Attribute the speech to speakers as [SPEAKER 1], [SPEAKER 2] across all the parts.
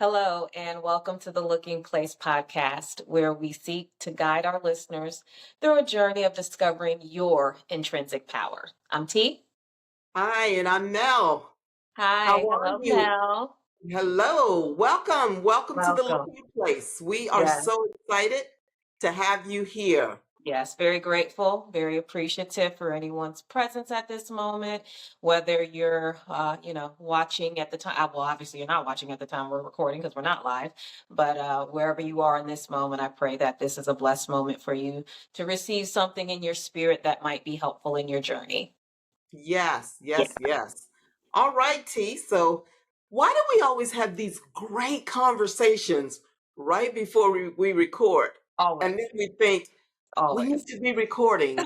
[SPEAKER 1] Hello, and welcome to the Looking Place podcast, where we seek to guide our listeners through a journey of discovering your intrinsic power. I'm T.
[SPEAKER 2] Hi, and I'm Mel. How
[SPEAKER 1] Hi,
[SPEAKER 2] are
[SPEAKER 1] hello,
[SPEAKER 2] you?
[SPEAKER 1] Mel.
[SPEAKER 2] Hello, welcome. Welcome to the
[SPEAKER 1] Welcome.
[SPEAKER 2] Looking Place. We are
[SPEAKER 1] Yes,
[SPEAKER 2] so excited to have you here.
[SPEAKER 1] yes, very grateful, very appreciative for anyone's presence at this moment, whether you're, watching at the time. Well, obviously, you're not watching at the time we're recording because we're not live, but wherever you are in this moment, I pray that this is a blessed moment for you to receive something in your spirit that might be helpful in your journey.
[SPEAKER 2] Yes,
[SPEAKER 1] Yeah,
[SPEAKER 2] yes, yes. All right, T. So, why do we always have these great conversations right before we record? And then
[SPEAKER 1] always,
[SPEAKER 2] we think we need
[SPEAKER 1] always.
[SPEAKER 2] to be recording.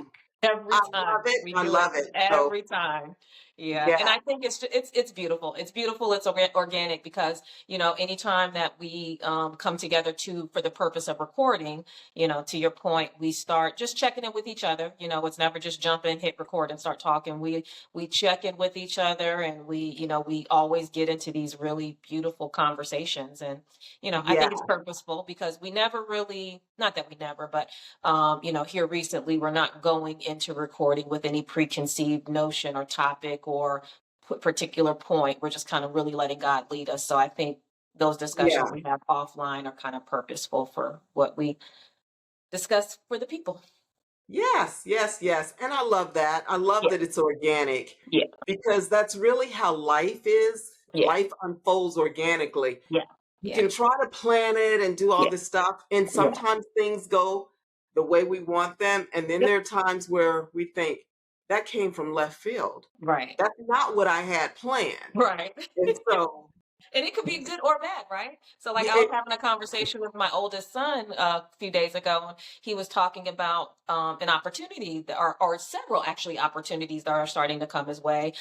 [SPEAKER 1] Every
[SPEAKER 2] I love
[SPEAKER 1] time
[SPEAKER 2] it.
[SPEAKER 1] we
[SPEAKER 2] I
[SPEAKER 1] do it,
[SPEAKER 2] love it. So,
[SPEAKER 1] every time. Yeah, and
[SPEAKER 2] yeah,
[SPEAKER 1] I think it's beautiful. It's beautiful. It's organic because anytime that we come together to for the purpose of recording, to your point, we start just checking in with each other. It's never just jump in, hit record, and start talking. We check in with each other, and we always get into these really beautiful conversations. And I
[SPEAKER 2] yeah,
[SPEAKER 1] think it's purposeful because we never really, not that we never, but here recently, we're not going into recording with any preconceived notion or topic or particular point. We're just kind of really letting God lead us. So I think those
[SPEAKER 2] yeah.
[SPEAKER 1] discussions we have offline are kind of purposeful for what we discuss for the people.
[SPEAKER 2] Yes, yes, yes. And I love that. I love
[SPEAKER 1] Yeah,
[SPEAKER 2] that it's organic
[SPEAKER 1] yeah,
[SPEAKER 2] because that's really how life is.
[SPEAKER 1] yeah,
[SPEAKER 2] Life unfolds organically.
[SPEAKER 1] yeah,
[SPEAKER 2] You
[SPEAKER 1] yeah,
[SPEAKER 2] can try to plan it and do all
[SPEAKER 1] yeah,
[SPEAKER 2] this stuff, and
[SPEAKER 1] yeah,
[SPEAKER 2] sometimes things go the way we want them. And then
[SPEAKER 1] yeah.
[SPEAKER 2] there are times where we think that came from left field.
[SPEAKER 1] Right,
[SPEAKER 2] That's not what I had planned.
[SPEAKER 1] right.
[SPEAKER 2] And so,
[SPEAKER 1] And it could be good or bad, right? So, like,
[SPEAKER 2] yeah,
[SPEAKER 1] I was having a conversation with my oldest son a few days ago, and he was talking about an opportunity or several actually opportunities that are starting to come his way.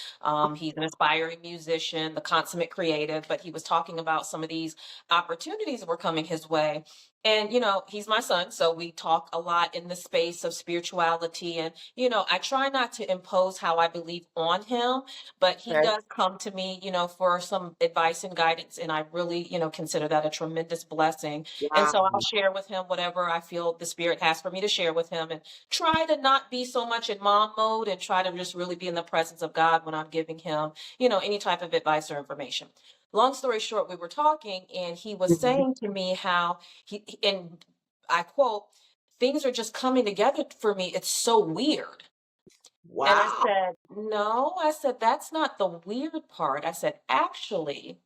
[SPEAKER 1] He's an aspiring musician, the consummate creative, but he was talking about some of these opportunities that were coming his way. And, he's my son, so we talk a lot in the space of spirituality. And, I try not to impose how I believe on him, but he
[SPEAKER 2] okay.
[SPEAKER 1] does come to me, for some advice and guidance, and I really, consider that a tremendous blessing. And
[SPEAKER 2] Wow.
[SPEAKER 1] so I'll share with him whatever I feel the spirit has for me to share with him, and try to not be so much in mom mode and try to just really be in the presence of God when I'm giving him, any type of advice or information. Long story short, we were talking, and he was
[SPEAKER 2] Mhm.
[SPEAKER 1] saying to me how and I quote, things are just coming together for me. It's so weird. And I
[SPEAKER 2] Wow.
[SPEAKER 1] said, "No," I said, "that's not the weird part." I said, "Actually,"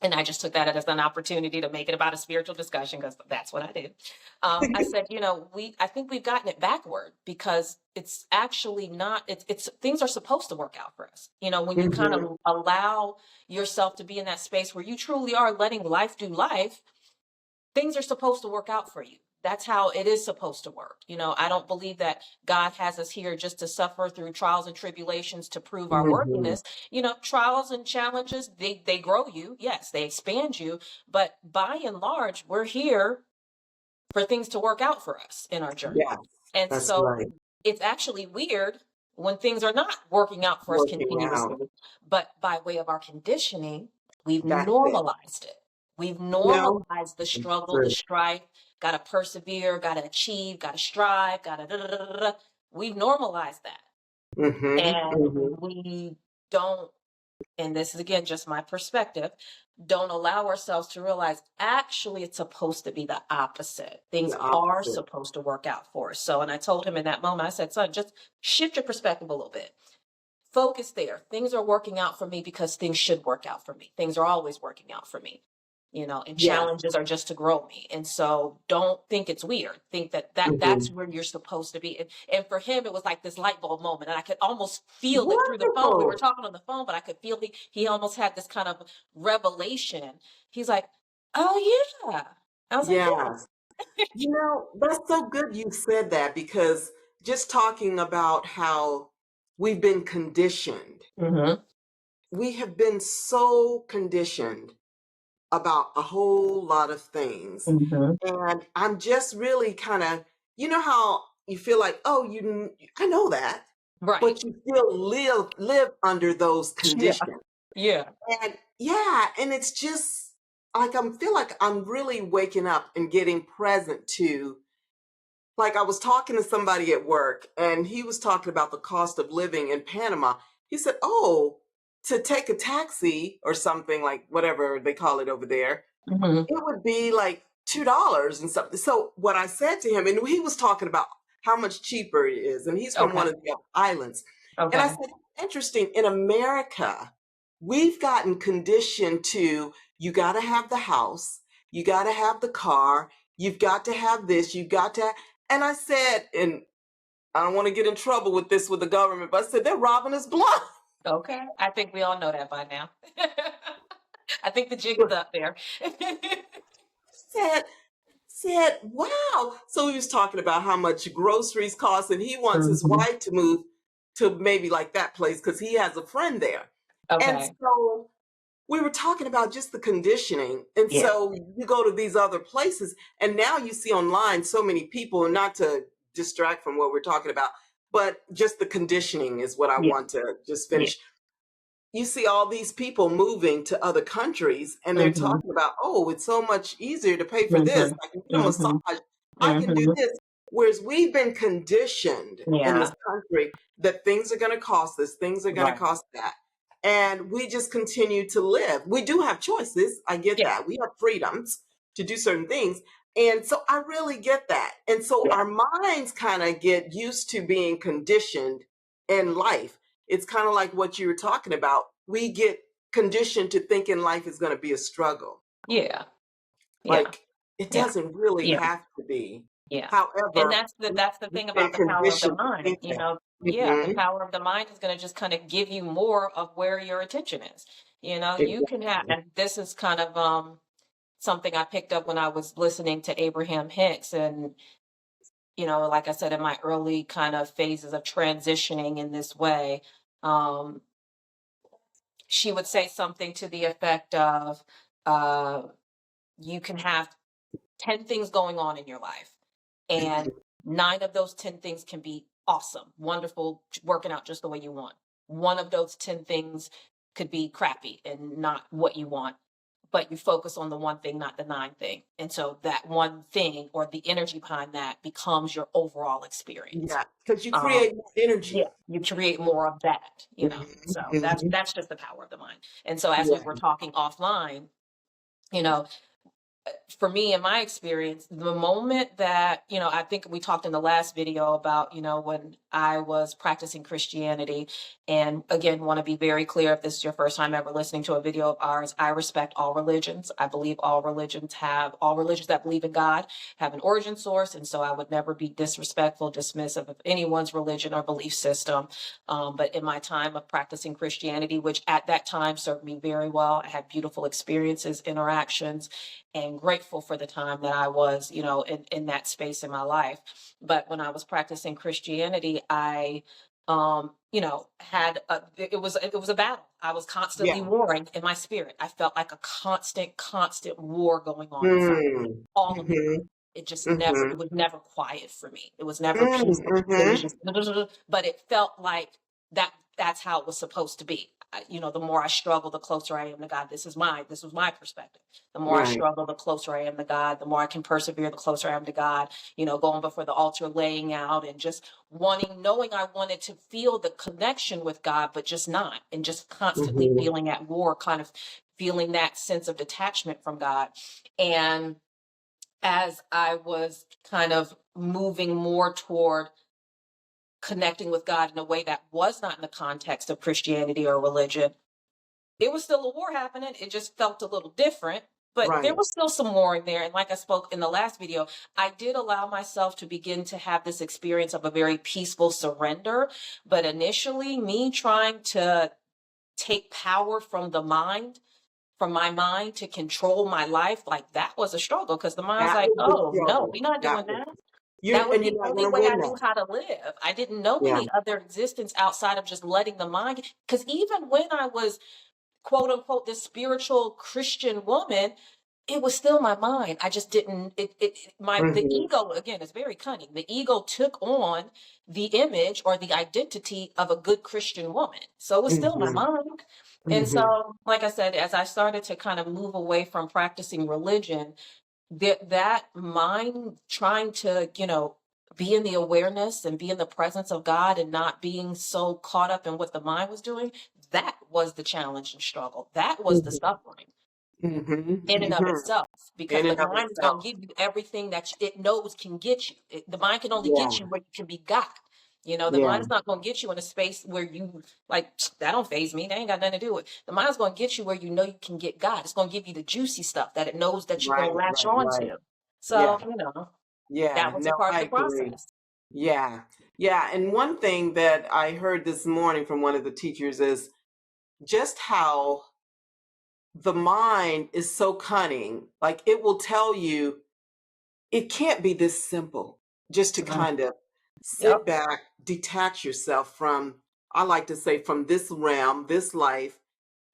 [SPEAKER 1] and I just took that as an opportunity to make it about a spiritual discussion because that's what I do. I said, I think we've gotten it backward because it's actually not, it's things are supposed to work out for us. When you kind
[SPEAKER 2] Mhm.
[SPEAKER 1] of allow yourself to be in that space where you truly are letting life do life, things are supposed to work out for you. That's how it is supposed to work. I don't believe that God has us here just to suffer through trials and tribulations to prove our
[SPEAKER 2] Mhm.
[SPEAKER 1] worthiness. Trials and challenges, they grow you. Yes, they expand you. But by and large, we're here for things to work out for us in our journey.
[SPEAKER 2] Yes,
[SPEAKER 1] And
[SPEAKER 2] that's
[SPEAKER 1] so
[SPEAKER 2] right.
[SPEAKER 1] it's actually weird when things are not working out for us
[SPEAKER 2] Working out.
[SPEAKER 1] continuously. But by way of our conditioning, we've
[SPEAKER 2] That's it.
[SPEAKER 1] normalized it. We've
[SPEAKER 2] No,
[SPEAKER 1] normalized the
[SPEAKER 2] it's
[SPEAKER 1] struggle, the
[SPEAKER 2] true.
[SPEAKER 1] strife, got to persevere, got to achieve, got to strive, got to. We've normalized that.
[SPEAKER 2] Mhm.
[SPEAKER 1] And
[SPEAKER 2] Mhm.
[SPEAKER 1] we don't, and this is again just my perspective, don't allow ourselves to realize actually it's supposed to be the opposite. Things
[SPEAKER 2] The
[SPEAKER 1] are
[SPEAKER 2] opposite.
[SPEAKER 1] supposed to work out for us. So, and I told him in that moment, I said, son, just shift your perspective a little bit. Focus there. Things are working out for me because things should work out for me. Things are always working out for me. And
[SPEAKER 2] Yes.
[SPEAKER 1] challenges are just to grow me. And so don't think it's weird. Think that's
[SPEAKER 2] Mhm.
[SPEAKER 1] where you're supposed to be. And for him, it was like this light bulb moment. And I could almost feel it through the phone. We were
[SPEAKER 2] Wonderful.
[SPEAKER 1] talking on the phone, but I could feel he almost had this kind of revelation. He's like, oh yeah. I was like, yeah.
[SPEAKER 2] Yes. That's so good you said that because just talking about how we've been conditioned,
[SPEAKER 1] Hmm.
[SPEAKER 2] we have been so conditioned about a whole lot of things.
[SPEAKER 1] Hmm.
[SPEAKER 2] And I'm just really kind of, how you feel like, oh, I know that,
[SPEAKER 1] Right.
[SPEAKER 2] but you still live under those
[SPEAKER 1] Yeah.
[SPEAKER 2] conditions.
[SPEAKER 1] Yeah.
[SPEAKER 2] And yeah, and it's just like I feel like I'm really waking up and getting present to, like I was talking to somebody at work and he was talking about the cost of living in Panama. He said, "Oh, to take a taxi or something like whatever they call it over there,
[SPEAKER 1] Hmm.
[SPEAKER 2] it would be like $2 and something." So what I said to him, and he was talking about how much cheaper it is, and he's from
[SPEAKER 1] Okay.
[SPEAKER 2] one of the islands. And I
[SPEAKER 1] Okay.
[SPEAKER 2] said, interesting, in America, we've gotten conditioned to, you got to have the house, you got to have the car, you've got to have this, you've got to. And I said, and I don't want to get in trouble with this with the government, but I said, they're robbing us blind.
[SPEAKER 1] Okay. I think we all know that by now. I think the jig is up there.
[SPEAKER 2] said, said, wow. So he was talking about how much groceries cost, and he wants his
[SPEAKER 1] Mhm.
[SPEAKER 2] wife to move to maybe like that place because he has a friend there. And
[SPEAKER 1] Okay.
[SPEAKER 2] so we were talking about just the conditioning. And
[SPEAKER 1] Yeah.
[SPEAKER 2] so you go to these other places, and now you see online so many people, and not to distract from what we're talking about, but just the conditioning is what I
[SPEAKER 1] Yeah.
[SPEAKER 2] want to just
[SPEAKER 1] Yeah.
[SPEAKER 2] finish. You see all these people moving to other countries and they're
[SPEAKER 1] Mhm.
[SPEAKER 2] talking about, oh, it's so much easier to pay for this.
[SPEAKER 1] Mhm.
[SPEAKER 2] I can get a
[SPEAKER 1] Mhm.
[SPEAKER 2] massage. I can do
[SPEAKER 1] Mhm.
[SPEAKER 2] this. Whereas we've been conditioned in this
[SPEAKER 1] Yeah.
[SPEAKER 2] country that things are going to cost this, things are going to
[SPEAKER 1] Right.
[SPEAKER 2] cost that. And we just continue to live. We do have choices. I get
[SPEAKER 1] Yeah.
[SPEAKER 2] that. We have freedoms to do certain things. And so I really get that. And so
[SPEAKER 1] Yeah.
[SPEAKER 2] our minds kind of get used to being conditioned in life. It's kind of like what you were talking about. We get conditioned to thinking life is going to be a struggle.
[SPEAKER 1] Yeah. Yeah.
[SPEAKER 2] Like it
[SPEAKER 1] Yeah.
[SPEAKER 2] doesn't really
[SPEAKER 1] Yeah.
[SPEAKER 2] have to be.
[SPEAKER 1] Yeah. And
[SPEAKER 2] However,
[SPEAKER 1] that's the
[SPEAKER 2] we've
[SPEAKER 1] thing about
[SPEAKER 2] been
[SPEAKER 1] the power of the
[SPEAKER 2] conditioned to
[SPEAKER 1] mind.
[SPEAKER 2] think that.
[SPEAKER 1] Yeah, the
[SPEAKER 2] Hmm.
[SPEAKER 1] power of the mind is going to just kind of give you more of where your attention is. You can have,
[SPEAKER 2] Exactly.
[SPEAKER 1] and this is kind of something I picked up when I was listening to Abraham Hicks. And, like I said, in my early kind of phases of transitioning in this way, um, she would say something to the effect of, uh, you can have 10 things going on in your life, and
[SPEAKER 2] Mhm.
[SPEAKER 1] 9 of those 10 things can be awesome, wonderful, working out just the way you want. One of those 10 things could be crappy and not what you want, but you focus on the one thing, not the 9 thing. And so that one thing or the energy behind that becomes your overall experience.
[SPEAKER 2] Yeah, because you
[SPEAKER 1] Um,
[SPEAKER 2] create more
[SPEAKER 1] yeah,
[SPEAKER 2] energy.
[SPEAKER 1] you create more of that.
[SPEAKER 2] Mhm,
[SPEAKER 1] So that's
[SPEAKER 2] mhm.
[SPEAKER 1] that's just the power of the mind. And so as we
[SPEAKER 2] Yeah,
[SPEAKER 1] were talking offline, you know, for me in my experience, the moment that, I think we talked in the last video about, when I was practicing Christianity. And again, want to be very clear, if this is your first time ever listening to a video of ours, I respect all religions. I believe all religions that believe in God have an origin source. And so I would never be disrespectful, dismissive of anyone's religion or belief system. But in my time of practicing Christianity, which at that time served me very well, I had beautiful experiences, interactions, and grateful for the time that I was, in that space in my life. But when I was practicing Christianity, I had it was a battle. I was constantly
[SPEAKER 2] yeah.
[SPEAKER 1] warring in my spirit. I felt like a constant war going on inside
[SPEAKER 2] Mm.
[SPEAKER 1] all of the time.
[SPEAKER 2] Mhm,
[SPEAKER 1] It
[SPEAKER 2] mhm,
[SPEAKER 1] was never quiet for me. It was never
[SPEAKER 2] mm,
[SPEAKER 1] peaceful. It was
[SPEAKER 2] mhm.
[SPEAKER 1] just, but it felt like that's how it was supposed to be. The more I struggle, the closer I am to God. This was my perspective. The more I
[SPEAKER 2] Right.
[SPEAKER 1] struggle, the closer I am to God. The more I can persevere, the closer I am to God. Going before the altar, laying out, and just knowing I wanted to feel the connection with God, but just not, and just constantly
[SPEAKER 2] Mhm.
[SPEAKER 1] feeling at war, kind of feeling that sense of detachment from God. And as I was kind of moving more toward connecting with God in a way that was not in the context of Christianity or religion, it was still a war happening. It just felt a little different, but there
[SPEAKER 2] Right.
[SPEAKER 1] was still some warring there. And like I spoke in the last video, I did allow myself to begin to have this experience of a very peaceful surrender. But initially, me trying to take power from my mind to control my life, like that was a struggle because the mind's
[SPEAKER 2] That
[SPEAKER 1] like,
[SPEAKER 2] was the
[SPEAKER 1] oh, no,
[SPEAKER 2] struggle.
[SPEAKER 1] we're not
[SPEAKER 2] That
[SPEAKER 1] doing
[SPEAKER 2] was
[SPEAKER 1] that. That was the
[SPEAKER 2] you're not
[SPEAKER 1] only
[SPEAKER 2] gonna
[SPEAKER 1] way I
[SPEAKER 2] win
[SPEAKER 1] knew
[SPEAKER 2] that.
[SPEAKER 1] how to live. I didn't know
[SPEAKER 2] Yeah.
[SPEAKER 1] any other existence outside of just letting the mind. Because even when I was quote unquote this spiritual Christian woman, it was still my mind. I just didn't the
[SPEAKER 2] Mhm.
[SPEAKER 1] ego again is very cunning. The ego took on the image or the identity of a good Christian woman. So it was still my
[SPEAKER 2] Mhm.
[SPEAKER 1] mind. And
[SPEAKER 2] Mhm.
[SPEAKER 1] so, like I said, as I started to kind of move away from practicing religion, that mind trying to, be in the awareness and be in the presence of God and not being so caught up in what the mind was doing, that was the challenge and struggle. That was the
[SPEAKER 2] Mhm.
[SPEAKER 1] suffering
[SPEAKER 2] Mhm.
[SPEAKER 1] in and of
[SPEAKER 2] Mhm.
[SPEAKER 1] itself, because
[SPEAKER 2] In
[SPEAKER 1] the
[SPEAKER 2] and of
[SPEAKER 1] mind is going
[SPEAKER 2] itself.
[SPEAKER 1] to give you everything that it knows can get you. The mind can only get
[SPEAKER 2] Yeah.
[SPEAKER 1] you where you can be got. The
[SPEAKER 2] Yeah.
[SPEAKER 1] mind is not going to get you in a space where you like, that don't phase me. They ain't got nothing to do with. The mind's going to get you where you know you can get God. It's going to give you the juicy stuff that it knows that you're going
[SPEAKER 2] Right,
[SPEAKER 1] to latch
[SPEAKER 2] right,
[SPEAKER 1] on
[SPEAKER 2] right.
[SPEAKER 1] to. So,
[SPEAKER 2] Yeah. Yeah.
[SPEAKER 1] that was a
[SPEAKER 2] No,
[SPEAKER 1] part of
[SPEAKER 2] I
[SPEAKER 1] the
[SPEAKER 2] agree.
[SPEAKER 1] process.
[SPEAKER 2] Yeah. Yeah. And one thing that I heard this morning from one of the teachers is just how the mind is so cunning. Like it will tell you it can't be this simple just to
[SPEAKER 1] Mhm.
[SPEAKER 2] kind of
[SPEAKER 1] Yep.
[SPEAKER 2] sit back, detach yourself from, I like to say, from this realm, this life,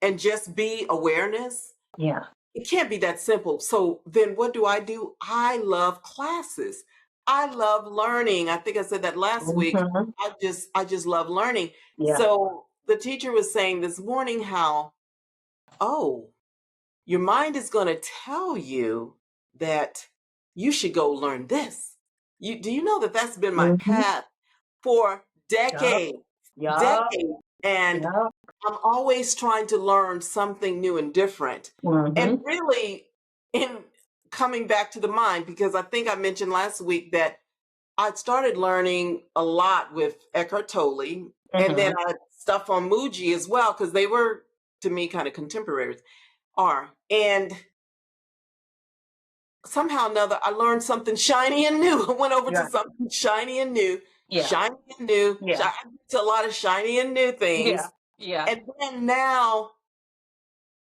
[SPEAKER 2] and just be awareness.
[SPEAKER 1] Yeah.
[SPEAKER 2] It can't be that simple. So then what do? I love classes. I love learning. I think I said that last week.
[SPEAKER 1] Mhm.
[SPEAKER 2] I just love learning.
[SPEAKER 1] Yeah.
[SPEAKER 2] So the teacher was saying this morning how, oh, your mind is going to tell you that you should go learn this. Do you know that that's been my
[SPEAKER 1] Mhm.
[SPEAKER 2] path for
[SPEAKER 1] Yup.
[SPEAKER 2] decades,
[SPEAKER 1] Yup.
[SPEAKER 2] decades, and
[SPEAKER 1] Yup.
[SPEAKER 2] I'm always trying to learn something new and different. And
[SPEAKER 1] Mhm.
[SPEAKER 2] really, in coming back to the mind, because I think I mentioned last week that I started learning a lot with Eckhart Tolle, and then
[SPEAKER 1] Mhm.
[SPEAKER 2] I stuff on Muji as well, because they were to me kind of contemporaries are. And somehow or another, I learned something shiny and new. I went over to
[SPEAKER 1] Yeah.
[SPEAKER 2] something shiny and new,
[SPEAKER 1] Yeah. Yeah.
[SPEAKER 2] to a lot of shiny and new
[SPEAKER 1] Yeah.
[SPEAKER 2] things.
[SPEAKER 1] Yeah.
[SPEAKER 2] And then now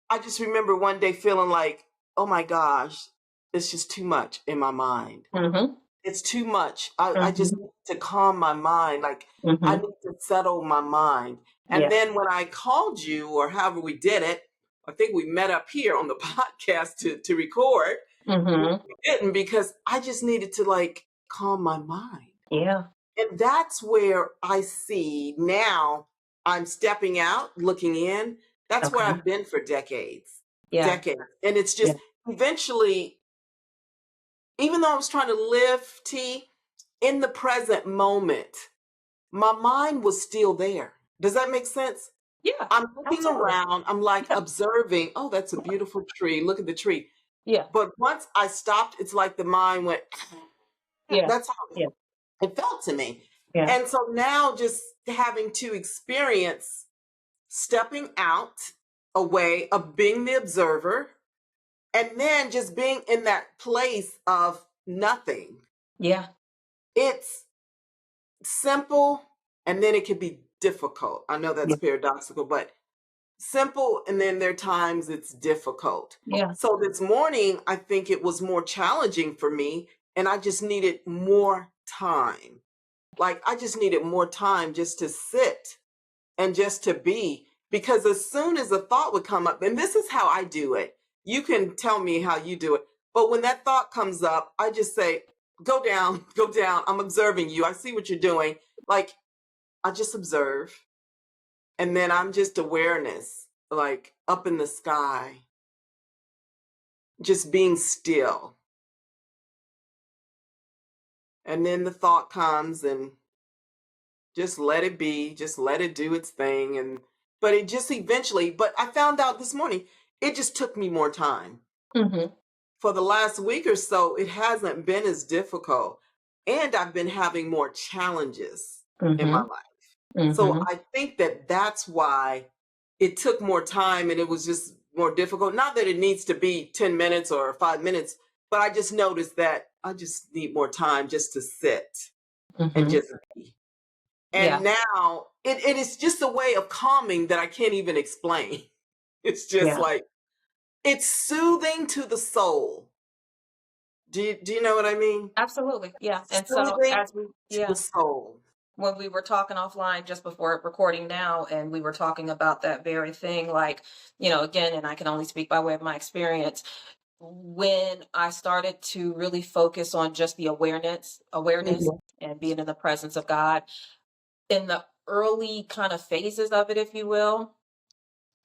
[SPEAKER 2] I just remember one day feeling like, oh my gosh, it's just too much in my mind.
[SPEAKER 1] Mhm.
[SPEAKER 2] It's too much. I just
[SPEAKER 1] Mhm.
[SPEAKER 2] need to calm my mind. Like I
[SPEAKER 1] Mhm.
[SPEAKER 2] need to settle my mind. And
[SPEAKER 1] Yeah.
[SPEAKER 2] then when I called you, or however we did it, I think we met up here on the podcast to record. We
[SPEAKER 1] Mhm.
[SPEAKER 2] didn't, because I just needed to like calm my mind.
[SPEAKER 1] Yeah.
[SPEAKER 2] And that's where I see now I'm stepping out, looking in. That's where
[SPEAKER 1] Okay.
[SPEAKER 2] I've been for decades,
[SPEAKER 1] Yeah.
[SPEAKER 2] decades. And it's
[SPEAKER 1] Yeah.
[SPEAKER 2] just eventually, even though I was trying to live T in the present moment, my mind was still there. Does that make sense?
[SPEAKER 1] Yeah.
[SPEAKER 2] I'm looking
[SPEAKER 1] Absolutely.
[SPEAKER 2] around, I'm like
[SPEAKER 1] Yeah.
[SPEAKER 2] observing, oh, that's a beautiful tree. Look at the tree.
[SPEAKER 1] Yeah.
[SPEAKER 2] But once I stopped, it's like the mind went,
[SPEAKER 1] Yeah.
[SPEAKER 2] that's how
[SPEAKER 1] Yeah.
[SPEAKER 2] it felt to me.
[SPEAKER 1] Yeah.
[SPEAKER 2] And so now just having to experience stepping out away of being the observer, and then just being in that place of nothing.
[SPEAKER 1] Yeah.
[SPEAKER 2] It's simple, and then it can be difficult. I know that's
[SPEAKER 1] Yeah.
[SPEAKER 2] paradoxical, but simple, and then there are times it's difficult.
[SPEAKER 1] Yeah.
[SPEAKER 2] So this morning, I think it was more challenging for me, and I just needed more time. Like I just needed more time just to sit and just to be. Because as soon as a thought would come up, and this is how I do it, you can tell me how you do it. But when that thought comes up, I just say, go down, go down. I'm observing you. I see what you're doing. Like I just observe. And then I'm just awareness, like up in the sky, just being still. And then the thought comes, and just let it be, just let it do its thing. And but it just eventually, but I found out this morning, it just took me more time.
[SPEAKER 1] Mhm.
[SPEAKER 2] For the last week or so, it hasn't been as difficult. And I've been having more challenges in my
[SPEAKER 1] Mhm.
[SPEAKER 2] life. So
[SPEAKER 1] Mhm.
[SPEAKER 2] I think that that's why it took more time, and it was just more difficult. Not that it needs to be 10 minutes or 5 minutes, but I just noticed that I just need more time just to sit and
[SPEAKER 1] Mhm.
[SPEAKER 2] just be.
[SPEAKER 1] Yeah.
[SPEAKER 2] And now it is just a way of calming that I can't even explain. It's just
[SPEAKER 1] Yeah.
[SPEAKER 2] like, it's soothing to the soul. Do you know what I mean?
[SPEAKER 1] Absolutely. Yeah. And so
[SPEAKER 2] Soothing
[SPEAKER 1] as we
[SPEAKER 2] to the
[SPEAKER 1] yeah,
[SPEAKER 2] soul.
[SPEAKER 1] when we were talking offline just before recording now, and we were talking about that very thing, like, again, and I can only speak by way of my experience. when I started to really focus on just the awareness
[SPEAKER 2] Mhm.
[SPEAKER 1] and being in the presence of God in the early kind of phases of it, if you will.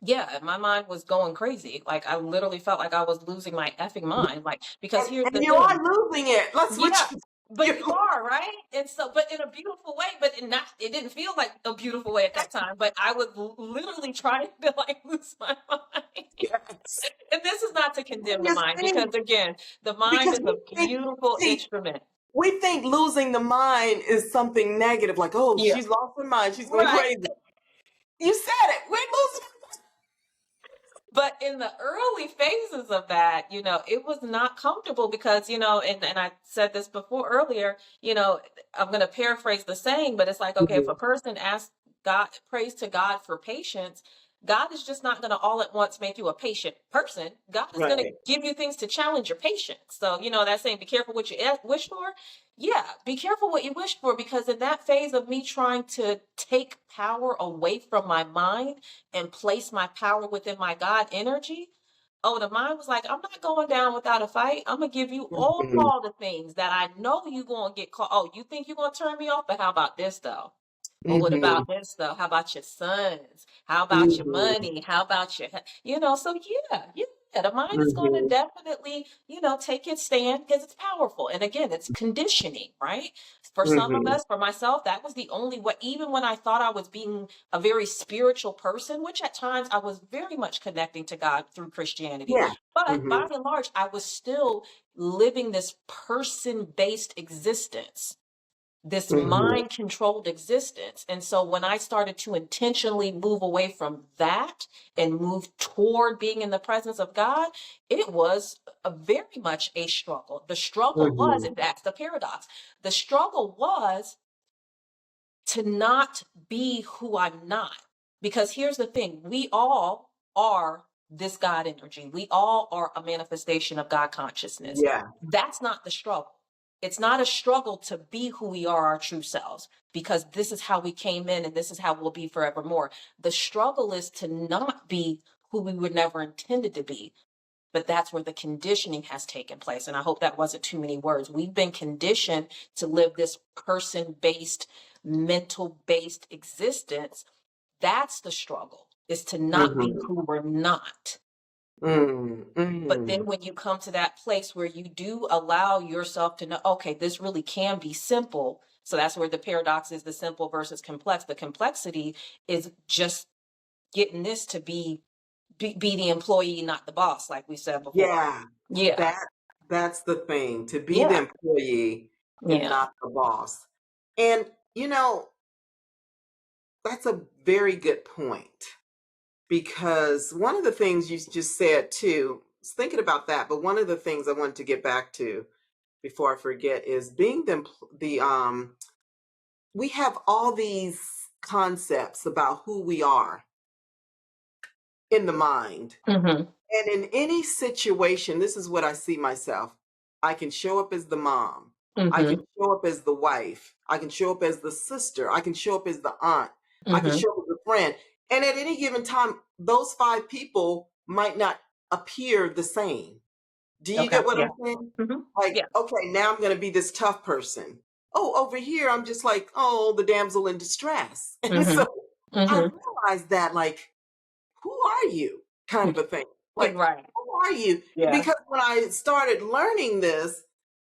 [SPEAKER 1] Yeah, my mind was going crazy. Like I literally felt like I was losing my effing mind. Like, because here's
[SPEAKER 2] And
[SPEAKER 1] the
[SPEAKER 2] you are
[SPEAKER 1] thing.
[SPEAKER 2] losing it. Let's switch.
[SPEAKER 1] Yeah, but you are, right? And so, but in a beautiful way, but it didn't feel like a beautiful way at that time, but I was literally trying to like lose my mind.
[SPEAKER 2] Yes.
[SPEAKER 1] And this is not to condemn
[SPEAKER 2] And
[SPEAKER 1] the
[SPEAKER 2] this
[SPEAKER 1] mind,
[SPEAKER 2] thing,
[SPEAKER 1] because again, the mind
[SPEAKER 2] because
[SPEAKER 1] is a beautiful
[SPEAKER 2] see,
[SPEAKER 1] instrument.
[SPEAKER 2] we think losing the mind is something negative, like, oh,
[SPEAKER 1] Yeah.
[SPEAKER 2] she's lost her mind, she's going
[SPEAKER 1] Right.
[SPEAKER 2] crazy. You said it. We're losing.
[SPEAKER 1] But in the early phases of that, it was not comfortable because, and I said this before earlier, I'm going to paraphrase the saying, but it's like, okay, if
[SPEAKER 2] Mhm.
[SPEAKER 1] a person asks God, prays to God for patience, God is just not going to all at once make you a patient person. God is going to
[SPEAKER 2] Right.
[SPEAKER 1] give you things to challenge your patience. So, that saying, be careful what you wish for. Yeah, be careful what you wish for, because in that phase of me trying to take power away from my mind and place my power within my God energy, oh, the mind was like, I'm not going down without a fight. I'm gonna give you
[SPEAKER 2] Mhm.
[SPEAKER 1] all the things that I know you're gonna get caught. Oh, you think you're gonna turn me off? But how about this though? Or what
[SPEAKER 2] Mhm.
[SPEAKER 1] about this though? How about your sons? How about your
[SPEAKER 2] Mhm.
[SPEAKER 1] money? How about so yeah, the mind is going to
[SPEAKER 2] Mhm.
[SPEAKER 1] definitely, take its stand because it's powerful. And again, it's conditioning, right? For some of
[SPEAKER 2] Mhm.
[SPEAKER 1] us, for myself, that was the only way, even when I thought I was being a very spiritual person, which at times I was very much connecting to God through Christianity.
[SPEAKER 2] Yeah.
[SPEAKER 1] But by
[SPEAKER 2] Mhm.
[SPEAKER 1] and large, I was still living this person based existence, this
[SPEAKER 2] Mhm.
[SPEAKER 1] mind controlled existence. And so when I started to intentionally move away from that and move toward being in the presence of God, it was a very much a struggle. The struggle was,
[SPEAKER 2] Mhm.
[SPEAKER 1] and that's the paradox, the struggle was to not be who I'm not. Because here's the thing, we all are this God energy. We all are a manifestation of God consciousness.
[SPEAKER 2] Yeah.
[SPEAKER 1] That's not the struggle. It's not a struggle to be who we are, our true selves, because this is how we came in and this is how we'll be forevermore. The struggle is to not be who we were never intended to be. But that's where the conditioning has taken place. And I hope that wasn't too many words. We've been conditioned to live this person based, mental based existence. That's the struggle, is to not be
[SPEAKER 2] Mhm.
[SPEAKER 1] who we're not.
[SPEAKER 2] Mm.
[SPEAKER 1] But then
[SPEAKER 2] Mm.
[SPEAKER 1] when you come to that place where you do allow yourself to know, okay, this really can be simple. So that's where the paradox is, the simple versus complex. The complexity is just getting this to be the employee, not the boss, like we said before.
[SPEAKER 2] Yeah.
[SPEAKER 1] Yeah.
[SPEAKER 2] That that's the thing, to be the
[SPEAKER 1] Yeah.
[SPEAKER 2] employee and
[SPEAKER 1] Yeah.
[SPEAKER 2] not the boss. And that's a very good point, because one of the things you just said too, I was thinking about that, but one of the things I wanted to get back to before I forget is being the we have all these concepts about who we are in the mind.
[SPEAKER 1] Mhm.
[SPEAKER 2] And in any situation, this is what I see myself. I can show up as the mom. I can
[SPEAKER 1] Mhm.
[SPEAKER 2] show up as the wife. I can show up as the sister. I can show up as the aunt. I can
[SPEAKER 1] Mhm.
[SPEAKER 2] show up as a friend. And at any given time, those five people might not appear the same. Do you
[SPEAKER 1] Okay.
[SPEAKER 2] get what
[SPEAKER 1] Yeah.
[SPEAKER 2] I'm saying?
[SPEAKER 1] Mhm.
[SPEAKER 2] Like,
[SPEAKER 1] Yeah.
[SPEAKER 2] okay, now I'm going to be this tough person. Oh, over here, I'm just like, oh, the damsel in distress. And so
[SPEAKER 1] Mhm.
[SPEAKER 2] I
[SPEAKER 1] Mhm.
[SPEAKER 2] realized that, like, who are you? Kind of a thing. Like,
[SPEAKER 1] Right.
[SPEAKER 2] who are you?
[SPEAKER 1] Yeah.
[SPEAKER 2] Because when I started learning this,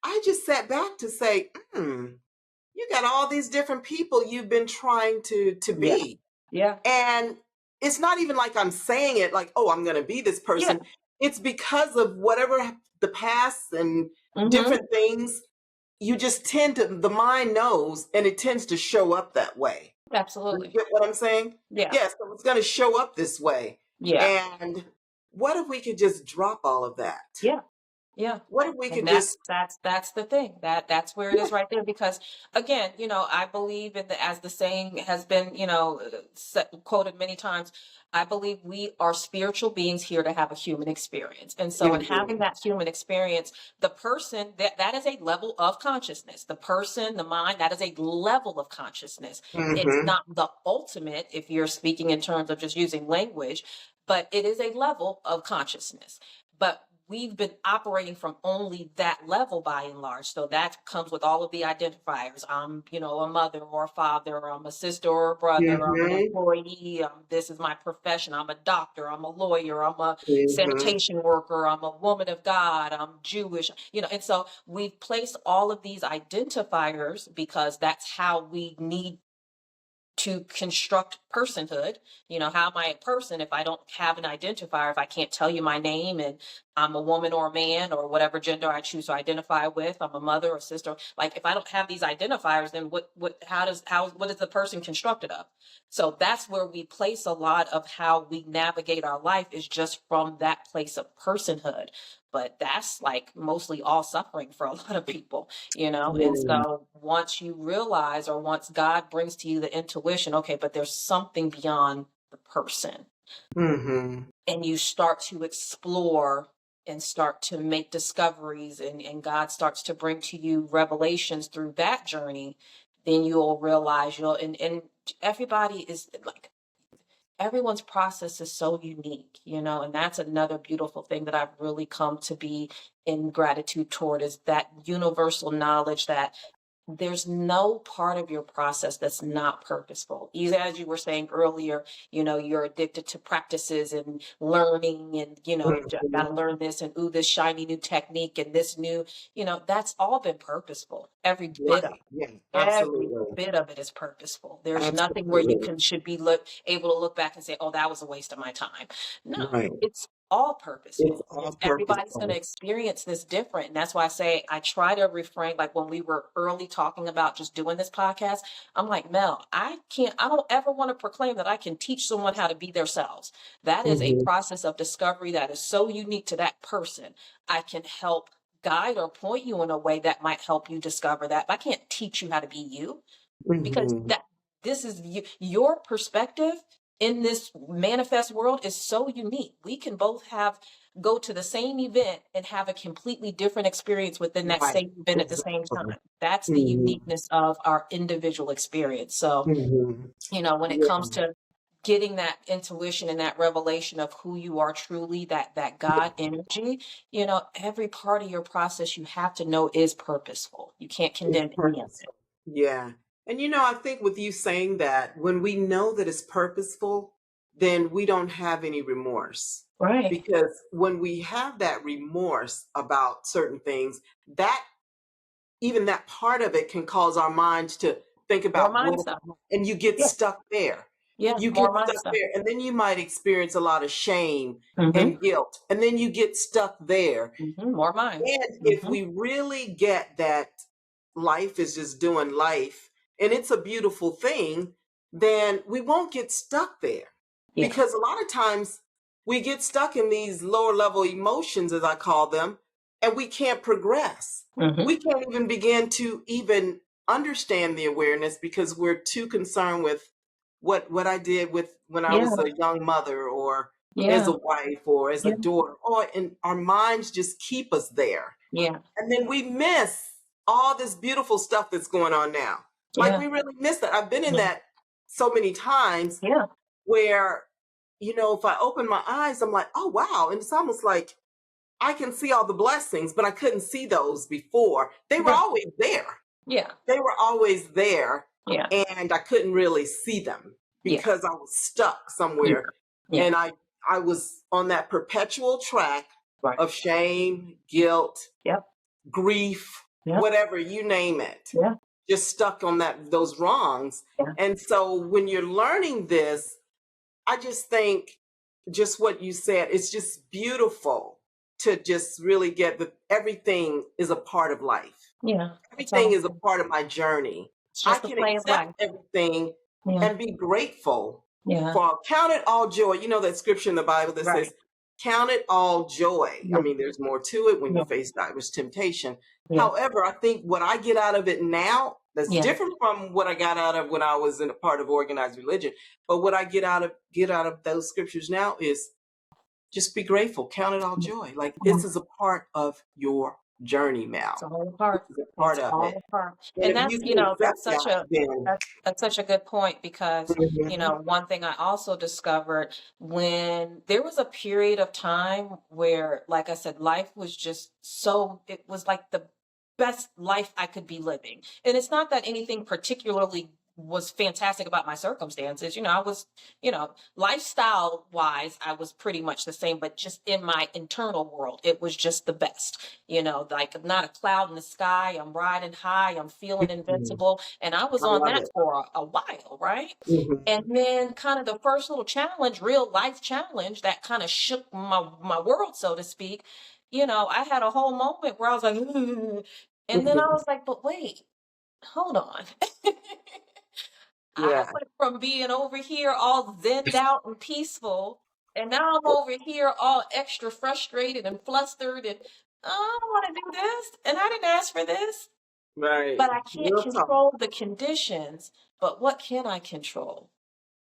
[SPEAKER 2] I just sat back to say, you got all these different people you've been trying to
[SPEAKER 1] Yeah.
[SPEAKER 2] be.
[SPEAKER 1] Yeah.
[SPEAKER 2] And it's not even like I'm saying it like, oh, I'm going to be this
[SPEAKER 1] Yeah.
[SPEAKER 2] person. It's because of whatever the past and
[SPEAKER 1] Mhm.
[SPEAKER 2] different things, you just tend to, the mind knows, and it tends to show up that way. You
[SPEAKER 1] Absolutely.
[SPEAKER 2] get what I'm saying?
[SPEAKER 1] Yeah.
[SPEAKER 2] Yes, so it's going to show up this way.
[SPEAKER 1] Yeah.
[SPEAKER 2] And what if we could just drop all of that?
[SPEAKER 1] Yeah. Yeah.
[SPEAKER 2] What if we
[SPEAKER 1] And
[SPEAKER 2] could just,
[SPEAKER 1] that's the thing. That's where it
[SPEAKER 2] yeah,
[SPEAKER 1] is right there. Because again, I believe in the, as the saying has been, quoted many times, I believe we are spiritual beings here to have a human experience. And so in having
[SPEAKER 2] mhm,
[SPEAKER 1] that human experience, the person, that is a level of consciousness. The person, the mind, that is a level of consciousness. It's
[SPEAKER 2] mhm,
[SPEAKER 1] not the ultimate if you're speaking in terms of just using language, but it is a level of consciousness. But we've been operating from only that level by and large. So that comes with all of the identifiers. I'm, a mother or a father, or I'm a sister or a brother, I'm an
[SPEAKER 2] Mm-hmm.
[SPEAKER 1] employee, this is my profession, I'm a doctor, I'm a lawyer, I'm a
[SPEAKER 2] Mm-hmm.
[SPEAKER 1] sanitation worker, I'm a woman of God, I'm Jewish, and so we've placed all of these identifiers because that's how we need to construct personhood. How am I a person if I don't have an identifier, if I can't tell you my name and I'm a woman or a man or whatever gender I choose to identify with, I'm a mother or sister. Like if I don't have these identifiers, then what is the person constructed of? So that's where we place a lot of how we navigate our life, is just from that place of personhood. But that's like mostly all suffering for a lot of people. And
[SPEAKER 2] Yeah.
[SPEAKER 1] so once you realize, or once God brings to you the intuition, okay, but there's something beyond the person,
[SPEAKER 2] Mm-hmm.
[SPEAKER 1] and you start to explore and start to make discoveries, and God starts to bring to you revelations through that journey, then you'll realize and everybody is like, everyone's process is so unique, and that's another beautiful thing that I've really come to be in gratitude toward, is that universal knowledge that there's no part of your process that's not purposeful. Either, as you were saying earlier, you're addicted to practices and learning, and got
[SPEAKER 2] Mm-hmm.
[SPEAKER 1] to learn this, and ooh, this shiny new technique and this new, that's all been purposeful. Every bit of
[SPEAKER 2] Right. Yeah.
[SPEAKER 1] Every
[SPEAKER 2] Absolutely.
[SPEAKER 1] bit of it is purposeful. There's nothing where you
[SPEAKER 2] Absolutely.
[SPEAKER 1] can should be able to look back and say, "Oh, that was a waste of my time." No,
[SPEAKER 2] Right.
[SPEAKER 1] it's all
[SPEAKER 2] It's
[SPEAKER 1] purposeful.
[SPEAKER 2] all
[SPEAKER 1] Everybody's going to
[SPEAKER 2] purposeful.
[SPEAKER 1] experience this different, and that's why I say I try to refrain. Like when we were early talking about just doing this podcast, I'm like, Mel, I don't ever want to proclaim that I can teach someone how to be themselves. That is a
[SPEAKER 2] Mm-hmm.
[SPEAKER 1] process of discovery that is so unique to that person. I can help guide or point you in a way that might help you discover that. But I can't teach you how to be you, because
[SPEAKER 2] Mm-hmm.
[SPEAKER 1] that this is your perspective in this manifest world is so unique. We can both go to the same event and have a completely different experience within that
[SPEAKER 2] Right.
[SPEAKER 1] same event at the same
[SPEAKER 2] Exactly.
[SPEAKER 1] time. That's the
[SPEAKER 2] Mm-hmm.
[SPEAKER 1] uniqueness of our individual experience. So,
[SPEAKER 2] Mm-hmm.
[SPEAKER 1] when it
[SPEAKER 2] Yeah.
[SPEAKER 1] comes to getting that intuition and that revelation of who you are truly, that God energy, every part of your process, you have to know, is purposeful. You can't
[SPEAKER 2] It's
[SPEAKER 1] condemn any of it.
[SPEAKER 2] purposeful. Yeah. And I think with you saying that, when we know that it's purposeful, then we don't have any remorse.
[SPEAKER 1] Right.
[SPEAKER 2] Because when we have that remorse about certain things, that even that part of it can cause our minds to think
[SPEAKER 1] More
[SPEAKER 2] about
[SPEAKER 1] mind
[SPEAKER 2] what,
[SPEAKER 1] stuff.
[SPEAKER 2] and you get
[SPEAKER 1] Yeah.
[SPEAKER 2] stuck there.
[SPEAKER 1] Yeah.
[SPEAKER 2] You
[SPEAKER 1] More
[SPEAKER 2] get
[SPEAKER 1] mind
[SPEAKER 2] stuck
[SPEAKER 1] stuff.
[SPEAKER 2] there, and then you might experience a lot of shame
[SPEAKER 1] Mm-hmm.
[SPEAKER 2] and guilt, and then you get stuck there.
[SPEAKER 1] Mm-hmm. More mind.
[SPEAKER 2] And if
[SPEAKER 1] Mm-hmm.
[SPEAKER 2] we really get that life is just doing life and it's a beautiful thing, then we won't get stuck there.
[SPEAKER 1] Yeah.
[SPEAKER 2] Because a lot of times we get stuck in these lower level emotions, as I call them, and we can't progress.
[SPEAKER 1] Mm-hmm.
[SPEAKER 2] We can't even begin to even understand the awareness because we're too concerned with what I did with when I
[SPEAKER 1] Yeah.
[SPEAKER 2] was a young mother, or as
[SPEAKER 1] Yeah.
[SPEAKER 2] a wife, or as a
[SPEAKER 1] Yeah.
[SPEAKER 2] daughter, or and our minds just keep us there.
[SPEAKER 1] Yeah.
[SPEAKER 2] And then we miss all this beautiful stuff that's going on now. Like
[SPEAKER 1] Yeah.
[SPEAKER 2] we really miss that. I've been in
[SPEAKER 1] Yeah.
[SPEAKER 2] that so many times
[SPEAKER 1] Yeah.
[SPEAKER 2] where, if I open my eyes, I'm like, oh wow. And it's almost like I can see all the blessings, but I couldn't see those before. They were
[SPEAKER 1] Yeah.
[SPEAKER 2] always there.
[SPEAKER 1] Yeah.
[SPEAKER 2] They were always there.
[SPEAKER 1] Yeah.
[SPEAKER 2] And I couldn't really see them
[SPEAKER 1] Yeah.
[SPEAKER 2] because I was stuck
[SPEAKER 1] Yeah.
[SPEAKER 2] somewhere.
[SPEAKER 1] Yeah.
[SPEAKER 2] And I was on that perpetual track
[SPEAKER 1] Right.
[SPEAKER 2] of shame, guilt,
[SPEAKER 1] Yep.
[SPEAKER 2] grief,
[SPEAKER 1] Yep.
[SPEAKER 2] whatever, you name it,
[SPEAKER 1] Yeah.
[SPEAKER 2] just stuck on those wrongs.
[SPEAKER 1] Yeah.
[SPEAKER 2] And so when you're learning this, I just think just what you said, it's just beautiful to just really get that everything is a part of life.
[SPEAKER 1] Yeah. It's
[SPEAKER 2] Everything
[SPEAKER 1] all.
[SPEAKER 2] is a part of my journey.
[SPEAKER 1] It's
[SPEAKER 2] I
[SPEAKER 1] just the
[SPEAKER 2] can
[SPEAKER 1] play of
[SPEAKER 2] accept
[SPEAKER 1] life.
[SPEAKER 2] everything
[SPEAKER 1] Yeah.
[SPEAKER 2] and be grateful
[SPEAKER 1] Yeah.
[SPEAKER 2] for, count it all joy. You know that scripture in the Bible that
[SPEAKER 1] Right.
[SPEAKER 2] says, count it all joy. I
[SPEAKER 1] Yeah.
[SPEAKER 2] mean, there's more to it when you
[SPEAKER 1] Yeah.
[SPEAKER 2] face diverse temptation.
[SPEAKER 1] Yeah.
[SPEAKER 2] However, I think what I get out of it now that's
[SPEAKER 1] Yeah.
[SPEAKER 2] different from what I got out of when I was in a part of organized religion. But what I get out of those scriptures now is just be grateful, count it all joy. Like
[SPEAKER 1] Yeah.
[SPEAKER 2] this is a part of your journey,
[SPEAKER 1] It's
[SPEAKER 2] Mel.
[SPEAKER 1] all a part.
[SPEAKER 2] This is a part
[SPEAKER 1] It's
[SPEAKER 2] of
[SPEAKER 1] all
[SPEAKER 2] it.
[SPEAKER 1] a part.
[SPEAKER 2] And
[SPEAKER 1] And
[SPEAKER 2] if
[SPEAKER 1] that's,
[SPEAKER 2] you
[SPEAKER 1] you
[SPEAKER 2] can
[SPEAKER 1] know,
[SPEAKER 2] accept that, then
[SPEAKER 1] that's such a good point because, you
[SPEAKER 2] mhm,
[SPEAKER 1] know, one thing I also discovered when there was a period of time where, like I said, life was just so, it was like the best life I could be living. And it's not that anything particularly was fantastic about my circumstances. You know, I was, you know, lifestyle wise, I was pretty much the same, but just in my internal world, it was just the best. You know, like not a cloud in the sky. I'm riding high. I'm feeling
[SPEAKER 2] mhm,
[SPEAKER 1] invincible. And I was
[SPEAKER 2] I
[SPEAKER 1] on
[SPEAKER 2] love
[SPEAKER 1] that
[SPEAKER 2] it.
[SPEAKER 1] for a while, right? And
[SPEAKER 2] Mhm,
[SPEAKER 1] then kind of the first little challenge, real life challenge that kind of shook my world, so to speak. You know, I had a whole moment where I was like, and then I
[SPEAKER 2] mhm.
[SPEAKER 1] was like, but wait, hold on. I
[SPEAKER 2] Yeah.
[SPEAKER 1] went from being over here all zenned out and peaceful, and now I'm over here all extra frustrated and flustered, and I don't want to do this, and I didn't ask for this,
[SPEAKER 2] Right.
[SPEAKER 1] but I can't
[SPEAKER 2] Real talk.
[SPEAKER 1] control the conditions. But what can I control?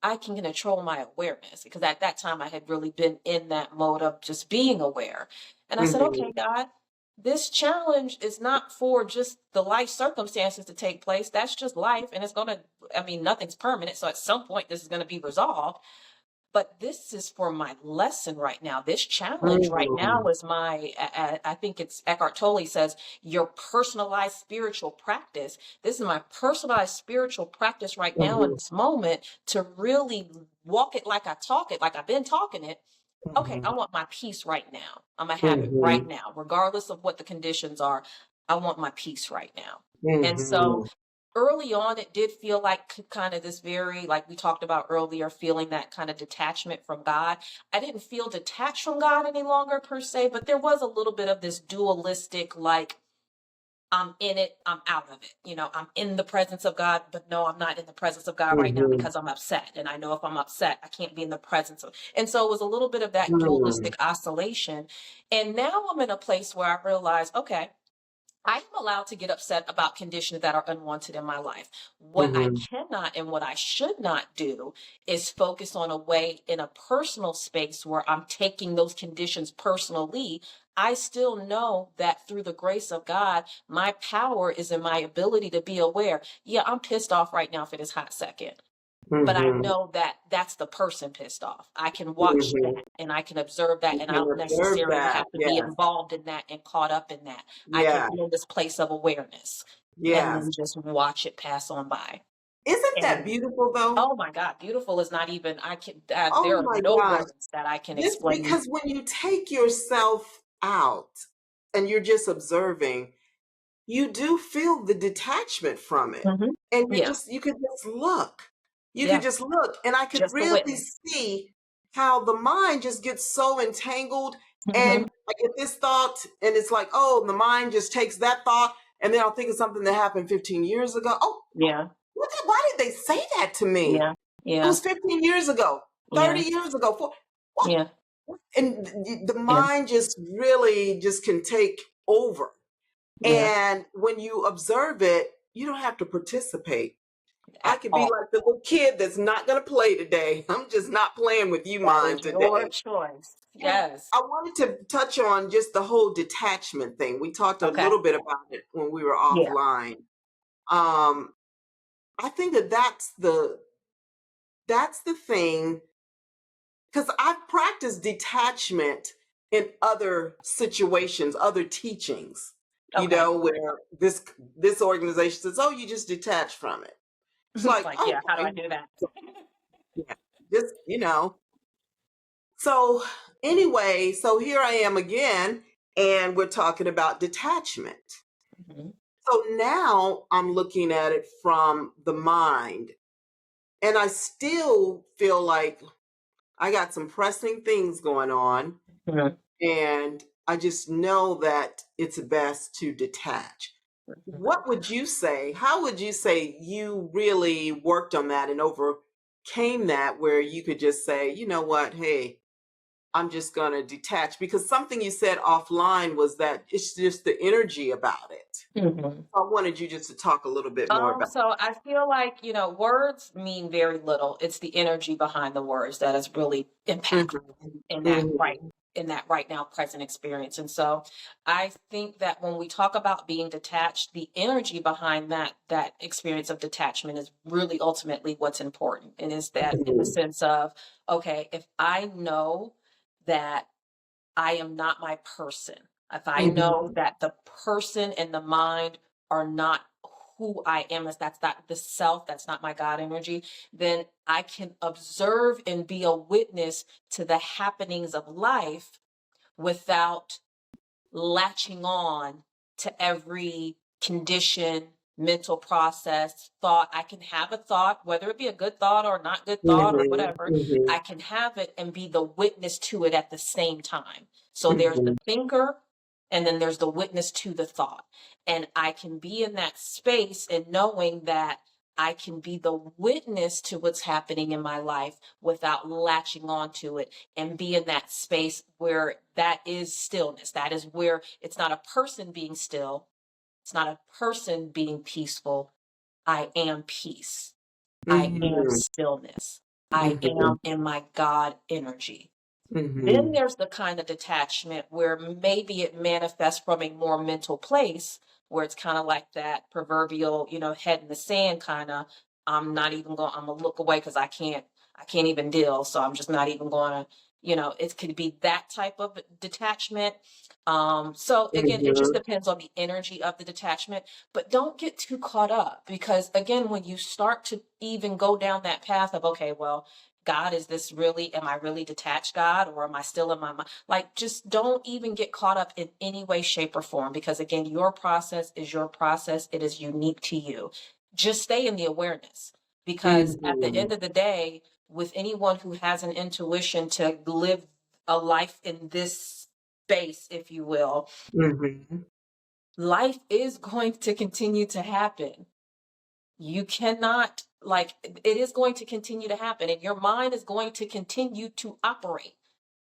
[SPEAKER 1] I can control my awareness because at that time I had really been in that mode of just being aware. And I said,
[SPEAKER 2] Mhm,
[SPEAKER 1] okay, God, this challenge is not for just the life circumstances to take place. That's just life. And it's going to, I mean, nothing's permanent. So at some point, this is going to be resolved. But this is for my lesson right now. This challenge right now
[SPEAKER 2] mm,
[SPEAKER 1] is I think it's Eckhart Tolle says, your personalized spiritual practice. This is my personalized spiritual practice right now in
[SPEAKER 2] mhm,
[SPEAKER 1] this moment to really walk it like I talk it, like I've been talking it. Okay, I
[SPEAKER 2] mhm,
[SPEAKER 1] want my peace right now. I'm going to have it right
[SPEAKER 2] mhm,
[SPEAKER 1] now, regardless of what the conditions are. I want my peace right now. And so
[SPEAKER 2] mhm,
[SPEAKER 1] early on, it did feel like kind of this very, like we talked about earlier, feeling that kind of detachment from God. I didn't feel detached from God any longer per se, but there was a little bit of this dualistic, like, I'm in it, I'm out of it. You know, I'm in the presence of God, but no, I'm not in the presence of God right now
[SPEAKER 2] mhm,
[SPEAKER 1] because I'm upset. And I know if I'm upset, I can't be in the presence of. And so it was a little bit of that
[SPEAKER 2] mm,
[SPEAKER 1] dualistic oscillation. And now I'm in a place where I realize, okay, I am allowed to get upset about conditions that are unwanted in my life. What I
[SPEAKER 2] mhm,
[SPEAKER 1] cannot and what I should not do is focus on a way in a personal space where I'm taking those conditions personally. I still know that through the grace of God, my power is in my ability to be aware. Yeah, I'm pissed off right now for this hot second, but I
[SPEAKER 2] mhm,
[SPEAKER 1] know that that's the person pissed off. I can watch
[SPEAKER 2] mhm.
[SPEAKER 1] that and I can observe that,
[SPEAKER 2] You
[SPEAKER 1] and I
[SPEAKER 2] can
[SPEAKER 1] don't
[SPEAKER 2] observe
[SPEAKER 1] necessarily
[SPEAKER 2] that.
[SPEAKER 1] have to be
[SPEAKER 2] Yes.
[SPEAKER 1] involved in that and caught up in that. I can
[SPEAKER 2] Yeah.
[SPEAKER 1] be in this place of awareness and
[SPEAKER 2] Yes.
[SPEAKER 1] then just watch it pass on by.
[SPEAKER 2] Isn't that
[SPEAKER 1] And
[SPEAKER 2] beautiful though?
[SPEAKER 1] oh my God, beautiful is not even, I can,
[SPEAKER 2] Oh
[SPEAKER 1] there are
[SPEAKER 2] my
[SPEAKER 1] no
[SPEAKER 2] gosh.
[SPEAKER 1] words that I can
[SPEAKER 2] Just
[SPEAKER 1] explain.
[SPEAKER 2] because when you take yourself out and you're just observing, you do feel the detachment from it.
[SPEAKER 1] Hmm.
[SPEAKER 2] And
[SPEAKER 1] Yeah,
[SPEAKER 2] you could just look. You could
[SPEAKER 1] yeah,
[SPEAKER 2] just look. And I could
[SPEAKER 1] just a
[SPEAKER 2] really
[SPEAKER 1] witness.
[SPEAKER 2] see how the mind just gets so entangled.
[SPEAKER 1] Hmm.
[SPEAKER 2] And I get this thought, and it's like, oh, the mind just takes that thought. And then I'll think of something that happened 15 years ago. Oh,
[SPEAKER 1] Yeah,
[SPEAKER 2] why did they say that to me?
[SPEAKER 1] yeah,
[SPEAKER 2] It
[SPEAKER 1] yeah,
[SPEAKER 2] was 15 years ago, 30
[SPEAKER 1] yeah,
[SPEAKER 2] years ago. What?
[SPEAKER 1] yeah,
[SPEAKER 2] And the
[SPEAKER 1] yeah,
[SPEAKER 2] mind just really just can take over.
[SPEAKER 1] yeah,
[SPEAKER 2] And when you observe it, you don't have to participate. I
[SPEAKER 1] at
[SPEAKER 2] could be
[SPEAKER 1] all.
[SPEAKER 2] like the little kid that's not going to play today. I'm just not playing with you,
[SPEAKER 1] That
[SPEAKER 2] mind,
[SPEAKER 1] is your
[SPEAKER 2] today.
[SPEAKER 1] choice.
[SPEAKER 2] And
[SPEAKER 1] Yes.
[SPEAKER 2] I wanted to touch on just the whole detachment thing. We talked a
[SPEAKER 1] Okay.
[SPEAKER 2] little bit about it when we were
[SPEAKER 1] Yeah.
[SPEAKER 2] offline. Um, I think that that's the thing because I've practiced detachment in other situations, other teachings,
[SPEAKER 1] Okay.
[SPEAKER 2] where this organization says, "Oh, you just detach from it." It's like,
[SPEAKER 1] Like, yeah, how do I
[SPEAKER 2] okay,
[SPEAKER 1] do that?
[SPEAKER 2] so, yeah, just. So anyway, so here I am again, and we're talking about detachment.
[SPEAKER 1] Mhm.
[SPEAKER 2] So now I'm looking at it from the mind, and I still feel like I got some pressing things going on.
[SPEAKER 1] Mhm.
[SPEAKER 2] And I just know that it's best to detach. What would you say? How would you say you really worked on that and overcame that where you could just say, you know what, hey, I'm just going to detach? Because something you said offline was that it's just the energy about it.
[SPEAKER 1] Mhm.
[SPEAKER 2] So I wanted you just to talk a little bit more about
[SPEAKER 1] So I feel like, words mean very little. It's the energy behind the words that is really
[SPEAKER 2] it.
[SPEAKER 1] impactful in that,
[SPEAKER 2] Mhm,
[SPEAKER 1] right? in that right now present experience. And so I think that when we talk about being detached, the energy behind that experience of detachment is really ultimately what's important. And is that in the
[SPEAKER 2] Mhm.
[SPEAKER 1] sense of, okay, if I know that I am not my person, if I know
[SPEAKER 2] Mhm.
[SPEAKER 1] that the person and the mind are not who I am, as that's not the self, that's not my God energy, then I can observe and be a witness to the happenings of life without latching on to every condition, mental process, thought. I can have a thought, whether it be a good thought or not good thought or
[SPEAKER 2] Mhm.
[SPEAKER 1] whatever.
[SPEAKER 2] Mhm.
[SPEAKER 1] I can have it and be the witness to it at the same time. So there's the
[SPEAKER 2] Mhm.
[SPEAKER 1] thinker and then there's the witness to the thought. And I can be in that space and knowing that I can be the witness to what's happening in my life without latching onto it, and be in that space where that is stillness. That is where it's not a person being still, it's not a person being peaceful. I am peace. I am
[SPEAKER 2] Mhm.
[SPEAKER 1] stillness. I
[SPEAKER 2] Mhm.
[SPEAKER 1] am in my God energy. Then
[SPEAKER 2] Mhm.
[SPEAKER 1] there's the kind of detachment where maybe it manifests from a more mental place, where it's kind of like that proverbial, head in the sand kind of. I'm not even going, I'm gonna look away because I can't even deal. So I'm just not even going to, it could be that type of detachment. So again, it just
[SPEAKER 2] Mhm.
[SPEAKER 1] depends on the energy of the detachment, but don't get too caught up, because again, when you start to even go down that path of, okay, well, God, is this really, am I really detached, God, or am I still in my mind? Like, just don't even get caught up in any way, shape, or form, because again, your process is your process. It is unique to you. Just stay in the awareness, because at the
[SPEAKER 2] Mhm.
[SPEAKER 1] end of the day, with anyone who has an intuition to live a life in this space, if you will,
[SPEAKER 2] Mhm.
[SPEAKER 1] life is going to continue to happen. You cannot, like, it is going to continue to happen, and your mind is going to continue to operate.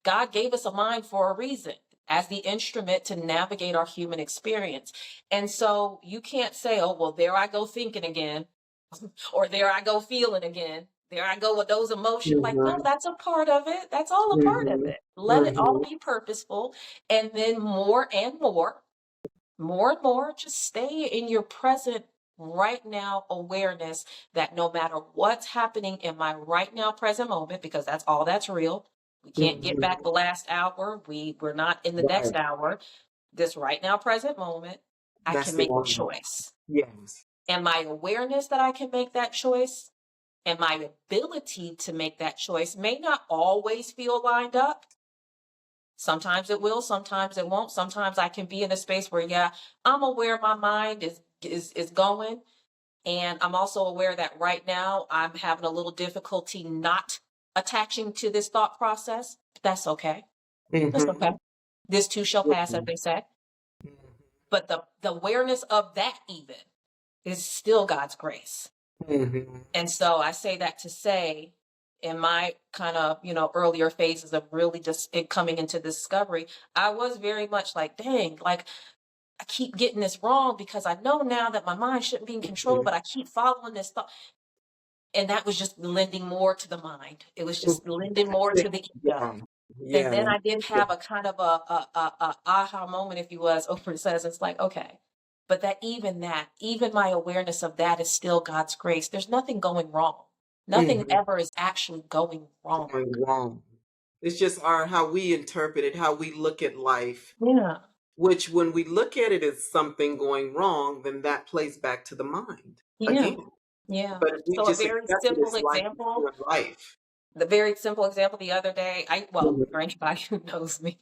[SPEAKER 1] God gave us a mind for a reason, as the instrument to navigate our human experience. And so you can't say, oh, well, there I go thinking again, or there I go feeling again. There I go with those emotions. Like, no,
[SPEAKER 2] Mhm.
[SPEAKER 1] that's a part of it. That's all a part of
[SPEAKER 2] Mhm.
[SPEAKER 1] it. Let it all
[SPEAKER 2] Mhm.
[SPEAKER 1] be purposeful. And then more and more, just stay in your present right now awareness, that no matter what's happening in my right now present moment, because that's all that's real. We can't get back
[SPEAKER 2] Mhm.
[SPEAKER 1] the last hour. We're not in the next
[SPEAKER 2] Right.
[SPEAKER 1] hour. This right now present moment, I
[SPEAKER 2] That's
[SPEAKER 1] can
[SPEAKER 2] the
[SPEAKER 1] make a
[SPEAKER 2] one.
[SPEAKER 1] choice.
[SPEAKER 2] Yes.
[SPEAKER 1] And my awareness that I can make that choice and my ability to make that choice may not always feel lined up. Sometimes it will, sometimes it won't. Sometimes I can be in a space where, yeah, I'm aware my mind is going. And I'm also aware that right now I'm having a little difficulty not attaching to this thought process. That's okay. That's okay.
[SPEAKER 2] Mhm.
[SPEAKER 1] This too shall pass, as
[SPEAKER 2] Mhm.
[SPEAKER 1] they say. But the awareness of that even is still God's grace.
[SPEAKER 2] Mhm.
[SPEAKER 1] And so I say that to say, in my kind of, earlier phases of really just it coming into discovery, I was very much like, dang, like I keep getting this wrong, because I know now that my mind shouldn't be in control,
[SPEAKER 2] Mhm.
[SPEAKER 1] but I keep following this thought. And that was just lending more to the mind. It was
[SPEAKER 2] Mhm.
[SPEAKER 1] just lending more
[SPEAKER 2] That's
[SPEAKER 1] to
[SPEAKER 2] it.
[SPEAKER 1] the ego.
[SPEAKER 2] Yeah.
[SPEAKER 1] And then
[SPEAKER 2] Yeah.
[SPEAKER 1] I did have a kind of a aha moment, if you was, over it says, it's like, okay, but even my awareness of that is still God's grace. There's nothing going wrong. Nothing
[SPEAKER 2] Mhm.
[SPEAKER 1] ever is actually going wrong.
[SPEAKER 2] Going wrong. It's just our how we interpret it, how we look at life,
[SPEAKER 1] Yeah.
[SPEAKER 2] which when we look at it as something going wrong, then that plays back to the mind
[SPEAKER 1] Yeah.
[SPEAKER 2] again.
[SPEAKER 1] Yeah.
[SPEAKER 2] But if we
[SPEAKER 1] So a
[SPEAKER 2] just
[SPEAKER 1] very
[SPEAKER 2] accept it
[SPEAKER 1] simple
[SPEAKER 2] as life is
[SPEAKER 1] example,
[SPEAKER 2] doing life.
[SPEAKER 1] the other day, for
[SPEAKER 2] Mhm.
[SPEAKER 1] anybody who knows me,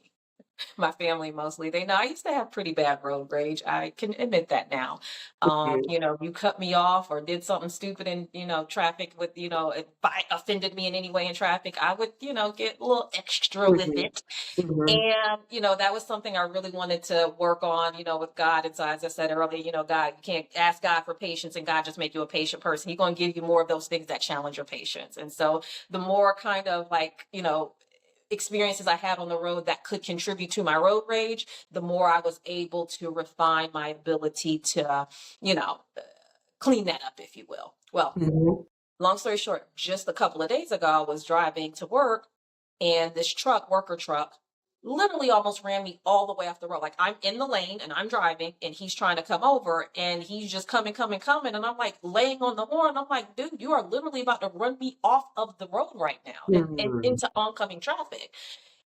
[SPEAKER 1] my family mostly, they know I used to have pretty bad road rage. I can admit that now.
[SPEAKER 2] Mhm.
[SPEAKER 1] You cut me off or did something stupid in, traffic with, if I offended me in any way in traffic, I would, get a little extra with
[SPEAKER 2] Mhm.
[SPEAKER 1] it.
[SPEAKER 2] Mhm.
[SPEAKER 1] And, that was something I really wanted to work on, with God. And so, as I said earlier, God, you can't ask God for patience and God just make you a patient person. He's going to give you more of those things that challenge your patience. And so the more kind of like, experiences I had on the road that could contribute to my road rage, the more I was able to refine my ability to, you know, uh, clean that up, if you will. Well,
[SPEAKER 2] Mhm.
[SPEAKER 1] long story short, just a couple of days ago, I was driving to work, and this worker truck, literally almost ran me all the way off the road. Like I'm in the lane and I'm driving and he's trying to come over and he's just coming, coming, coming. And I'm like laying on the horn. I'm like, dude, you are literally about to run me off of the road right now and
[SPEAKER 2] Mm.
[SPEAKER 1] into oncoming traffic.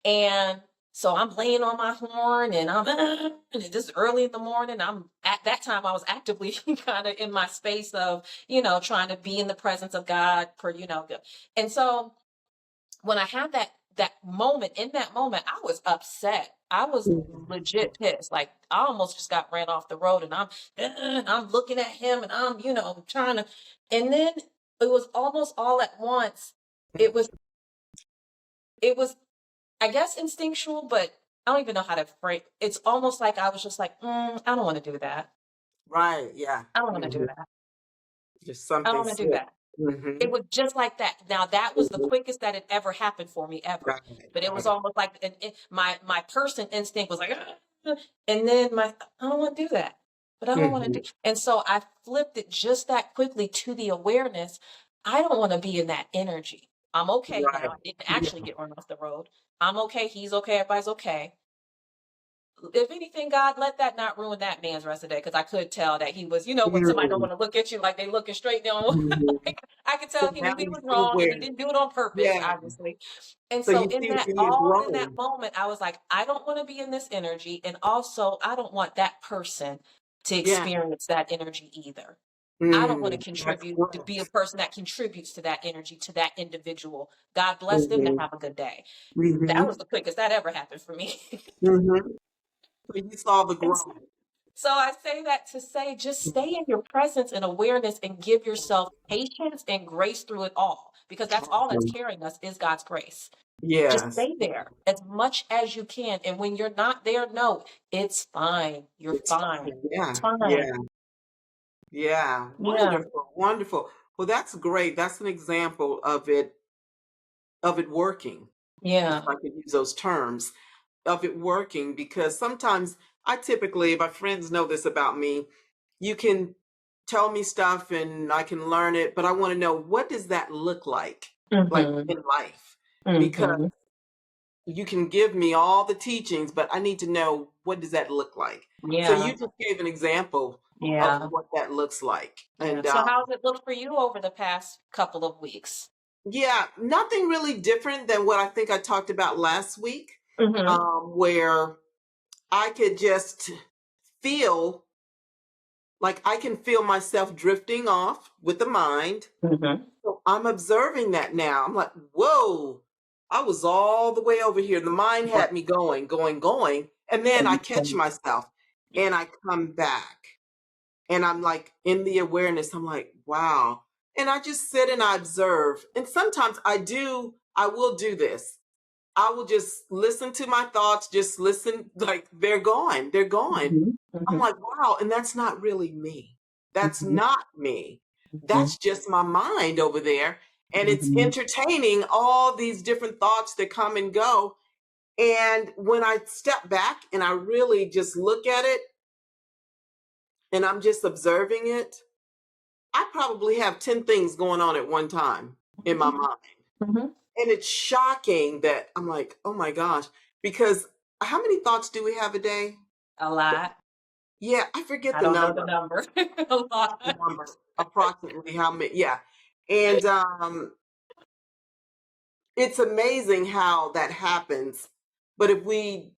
[SPEAKER 1] And so I'm laying on my horn and and this is early in the morning. I'm at that time I was actively kind of in my space of, trying to be in the presence of God and so when I had that moment, in that moment, I was upset. I was legit pissed. Like I almost just got ran off the road and I'm looking at him and I'm, trying to, and then it was almost all at once. It was, it was, I guess instinctual, but I don't even know how to frame. It's almost like I was just like, I don't want to do that.
[SPEAKER 2] Right. Yeah.
[SPEAKER 1] I don't want to do
[SPEAKER 2] Mhm.
[SPEAKER 1] that.
[SPEAKER 2] Just
[SPEAKER 1] I don't
[SPEAKER 2] something
[SPEAKER 1] want to do
[SPEAKER 2] slick.
[SPEAKER 1] that.
[SPEAKER 2] Hmm.
[SPEAKER 1] It was just like that. Now that was the
[SPEAKER 2] Hmm.
[SPEAKER 1] quickest that had ever happened for me ever.
[SPEAKER 2] Right.
[SPEAKER 1] But it was
[SPEAKER 2] Right.
[SPEAKER 1] almost like my person instinct was like, and then I don't want to do that. But I don't want to
[SPEAKER 2] Hmm.
[SPEAKER 1] do. And so I flipped it just that quickly to the awareness. I don't want to be in that energy. I'm okay
[SPEAKER 2] Right.
[SPEAKER 1] now. I didn't
[SPEAKER 2] Yeah.
[SPEAKER 1] actually get run off the road. I'm okay. He's okay. Everybody's okay. If anything, God, let that not ruin that man's rest of the day. Because I could tell that he was, when somebody don't
[SPEAKER 2] Mm.
[SPEAKER 1] want to look at you like they looking straight down.
[SPEAKER 2] Mhm.
[SPEAKER 1] Like, I could
[SPEAKER 2] So
[SPEAKER 1] tell he
[SPEAKER 2] now
[SPEAKER 1] knew he
[SPEAKER 2] you
[SPEAKER 1] was
[SPEAKER 2] see
[SPEAKER 1] wrong and he
[SPEAKER 2] where,
[SPEAKER 1] didn't do it on purpose,
[SPEAKER 2] yeah.
[SPEAKER 1] obviously. And
[SPEAKER 2] So
[SPEAKER 1] so
[SPEAKER 2] you see where he had
[SPEAKER 1] all in that
[SPEAKER 2] grown.
[SPEAKER 1] moment, I was like, I don't want to be in this energy. And also I don't want that person to
[SPEAKER 2] Yeah.
[SPEAKER 1] experience that energy either. I don't want to
[SPEAKER 2] That's
[SPEAKER 1] contribute to be a
[SPEAKER 2] growth.
[SPEAKER 1] person that contributes to that energy, to that individual. God bless them to
[SPEAKER 2] Hmm.
[SPEAKER 1] have a good day. That was
[SPEAKER 2] Hmm.
[SPEAKER 1] the quickest that ever happened for me.
[SPEAKER 2] Hmm. So you saw the
[SPEAKER 1] And
[SPEAKER 2] growth.
[SPEAKER 1] so I say that to say, just stay in your presence and awareness and give yourself patience and grace through it all, because that's all that's
[SPEAKER 2] Awesome.
[SPEAKER 1] carrying us is God's grace. Just
[SPEAKER 2] Yes.
[SPEAKER 1] stay there as much as you can. And when you're not there, no, it's fine. You're
[SPEAKER 2] It's
[SPEAKER 1] fine.
[SPEAKER 2] fine. Yeah.
[SPEAKER 1] It's fine.
[SPEAKER 2] Yeah. Yeah.
[SPEAKER 1] Yeah.
[SPEAKER 2] Wonderful. Wonderful. Well, that's great. That's an example of it working, if
[SPEAKER 1] Yeah.
[SPEAKER 2] I could use those terms, of it working, because sometimes I typically, my friends know this about me, you can tell me stuff and I can learn it, but I want to know, what does that look like
[SPEAKER 1] Mm-hmm.
[SPEAKER 2] in life? Because
[SPEAKER 1] Mm-hmm.
[SPEAKER 2] you can give me all the teachings, but I need to know, what does that look like? So you
[SPEAKER 1] Yeah.
[SPEAKER 2] just gave an example of
[SPEAKER 1] Yeah.
[SPEAKER 2] what that looks like.
[SPEAKER 1] Yeah.
[SPEAKER 2] And
[SPEAKER 1] So how's it look for you over the past couple of weeks?
[SPEAKER 2] yeah, nothing really different than what I think I talked about last week,
[SPEAKER 1] Mm-hmm.
[SPEAKER 2] where I could just feel like I can feel myself drifting off with the mind.
[SPEAKER 1] Mm-hmm.
[SPEAKER 2] So I'm observing that now. I'm like, whoa, I was all the way over here. The mind
[SPEAKER 1] Right.
[SPEAKER 2] had me going, going, going. And then I catch myself and I come back and I'm like in the awareness. I'm like, wow. And I just sit and I observe. And sometimes I will do this. I will just listen to my thoughts, just listen, like they're gone, they're gone.
[SPEAKER 1] Mm-hmm.
[SPEAKER 2] I'm
[SPEAKER 1] Mm-hmm.
[SPEAKER 2] like, wow, and that's not really me. That's
[SPEAKER 1] Mm-hmm.
[SPEAKER 2] not me.
[SPEAKER 1] Mm-hmm.
[SPEAKER 2] That's just my mind over there. And it's
[SPEAKER 1] Mm-hmm.
[SPEAKER 2] entertaining all these different thoughts that come and go. And when I step back and I really just look at it and I'm just observing it, I probably have 10 things going on at one time in my mind.
[SPEAKER 1] Mm-hmm.
[SPEAKER 2] And it's shocking that I'm like, oh my gosh, because how many thoughts do we have a day?
[SPEAKER 1] A lot.
[SPEAKER 2] Yeah, I forget
[SPEAKER 1] I
[SPEAKER 2] the
[SPEAKER 1] don't know the
[SPEAKER 2] number.
[SPEAKER 1] number. A
[SPEAKER 2] The
[SPEAKER 1] lot.
[SPEAKER 2] number approximately how many? Yeah, and it's amazing how that happens. But if we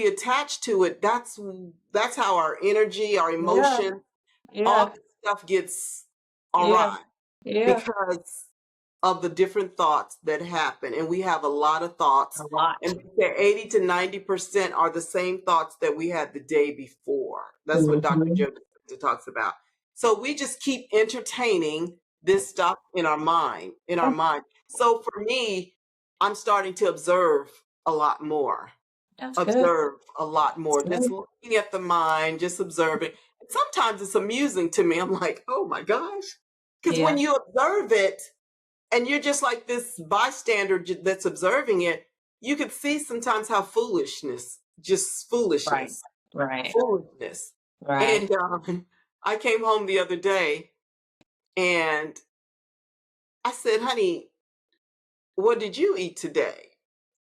[SPEAKER 2] attach to it, that's how our energy, our
[SPEAKER 1] Yeah.
[SPEAKER 2] emotion, all
[SPEAKER 1] Yeah.
[SPEAKER 2] this stuff gets
[SPEAKER 1] Yeah.
[SPEAKER 2] awry
[SPEAKER 1] Yeah.
[SPEAKER 2] because of the different thoughts that happen. And we have a lot of thoughts.
[SPEAKER 1] A lot.
[SPEAKER 2] And they say 80 to 90% are the same thoughts that we had the day before. That's what Dr.
[SPEAKER 1] Mm-hmm.
[SPEAKER 2] Joe Dispenza talks about. So we just keep entertaining this stuff in our mind, in our mind. So for me, I'm starting to
[SPEAKER 1] That's good.
[SPEAKER 2] observe a lot
[SPEAKER 1] That's
[SPEAKER 2] more, just
[SPEAKER 1] good.
[SPEAKER 2] looking at the mind, just observing. And sometimes it's amusing to me. I'm like, oh my gosh. Because when
[SPEAKER 1] Yeah.
[SPEAKER 2] you observe it, and you're just like this bystander that's observing it, you could see sometimes how just
[SPEAKER 1] Right. Right.
[SPEAKER 2] foolishness.
[SPEAKER 1] Right.
[SPEAKER 2] And I came home the other day and I said, honey, what did you eat today?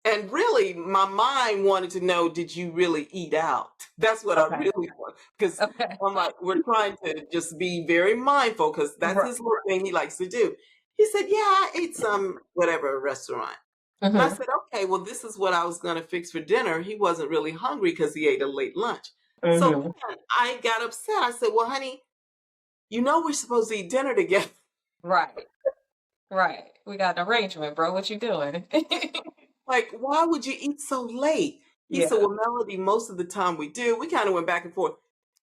[SPEAKER 2] And really, my mind wanted to know, did you really eat out? That's what I
[SPEAKER 1] Okay.
[SPEAKER 2] really want. Because
[SPEAKER 1] Okay.
[SPEAKER 2] I'm like, we're trying to just be very mindful because that's
[SPEAKER 1] Right.
[SPEAKER 2] his little thing he likes to do. He said, yeah, I ate some whatever restaurant. And I
[SPEAKER 1] Mm-hmm.
[SPEAKER 2] said, okay, well, this is what I was going to fix for dinner. He wasn't really hungry because he ate a late lunch. So
[SPEAKER 1] Mm-hmm.
[SPEAKER 2] then I got upset. I said, well, honey, you know we're supposed to eat dinner together.
[SPEAKER 1] Right. Right. We got an arrangement, bro. What you doing?
[SPEAKER 2] Like, why would you eat so late? He said,
[SPEAKER 1] Yeah.
[SPEAKER 2] well, Melody, most of the time we do. We kind of went back and forth.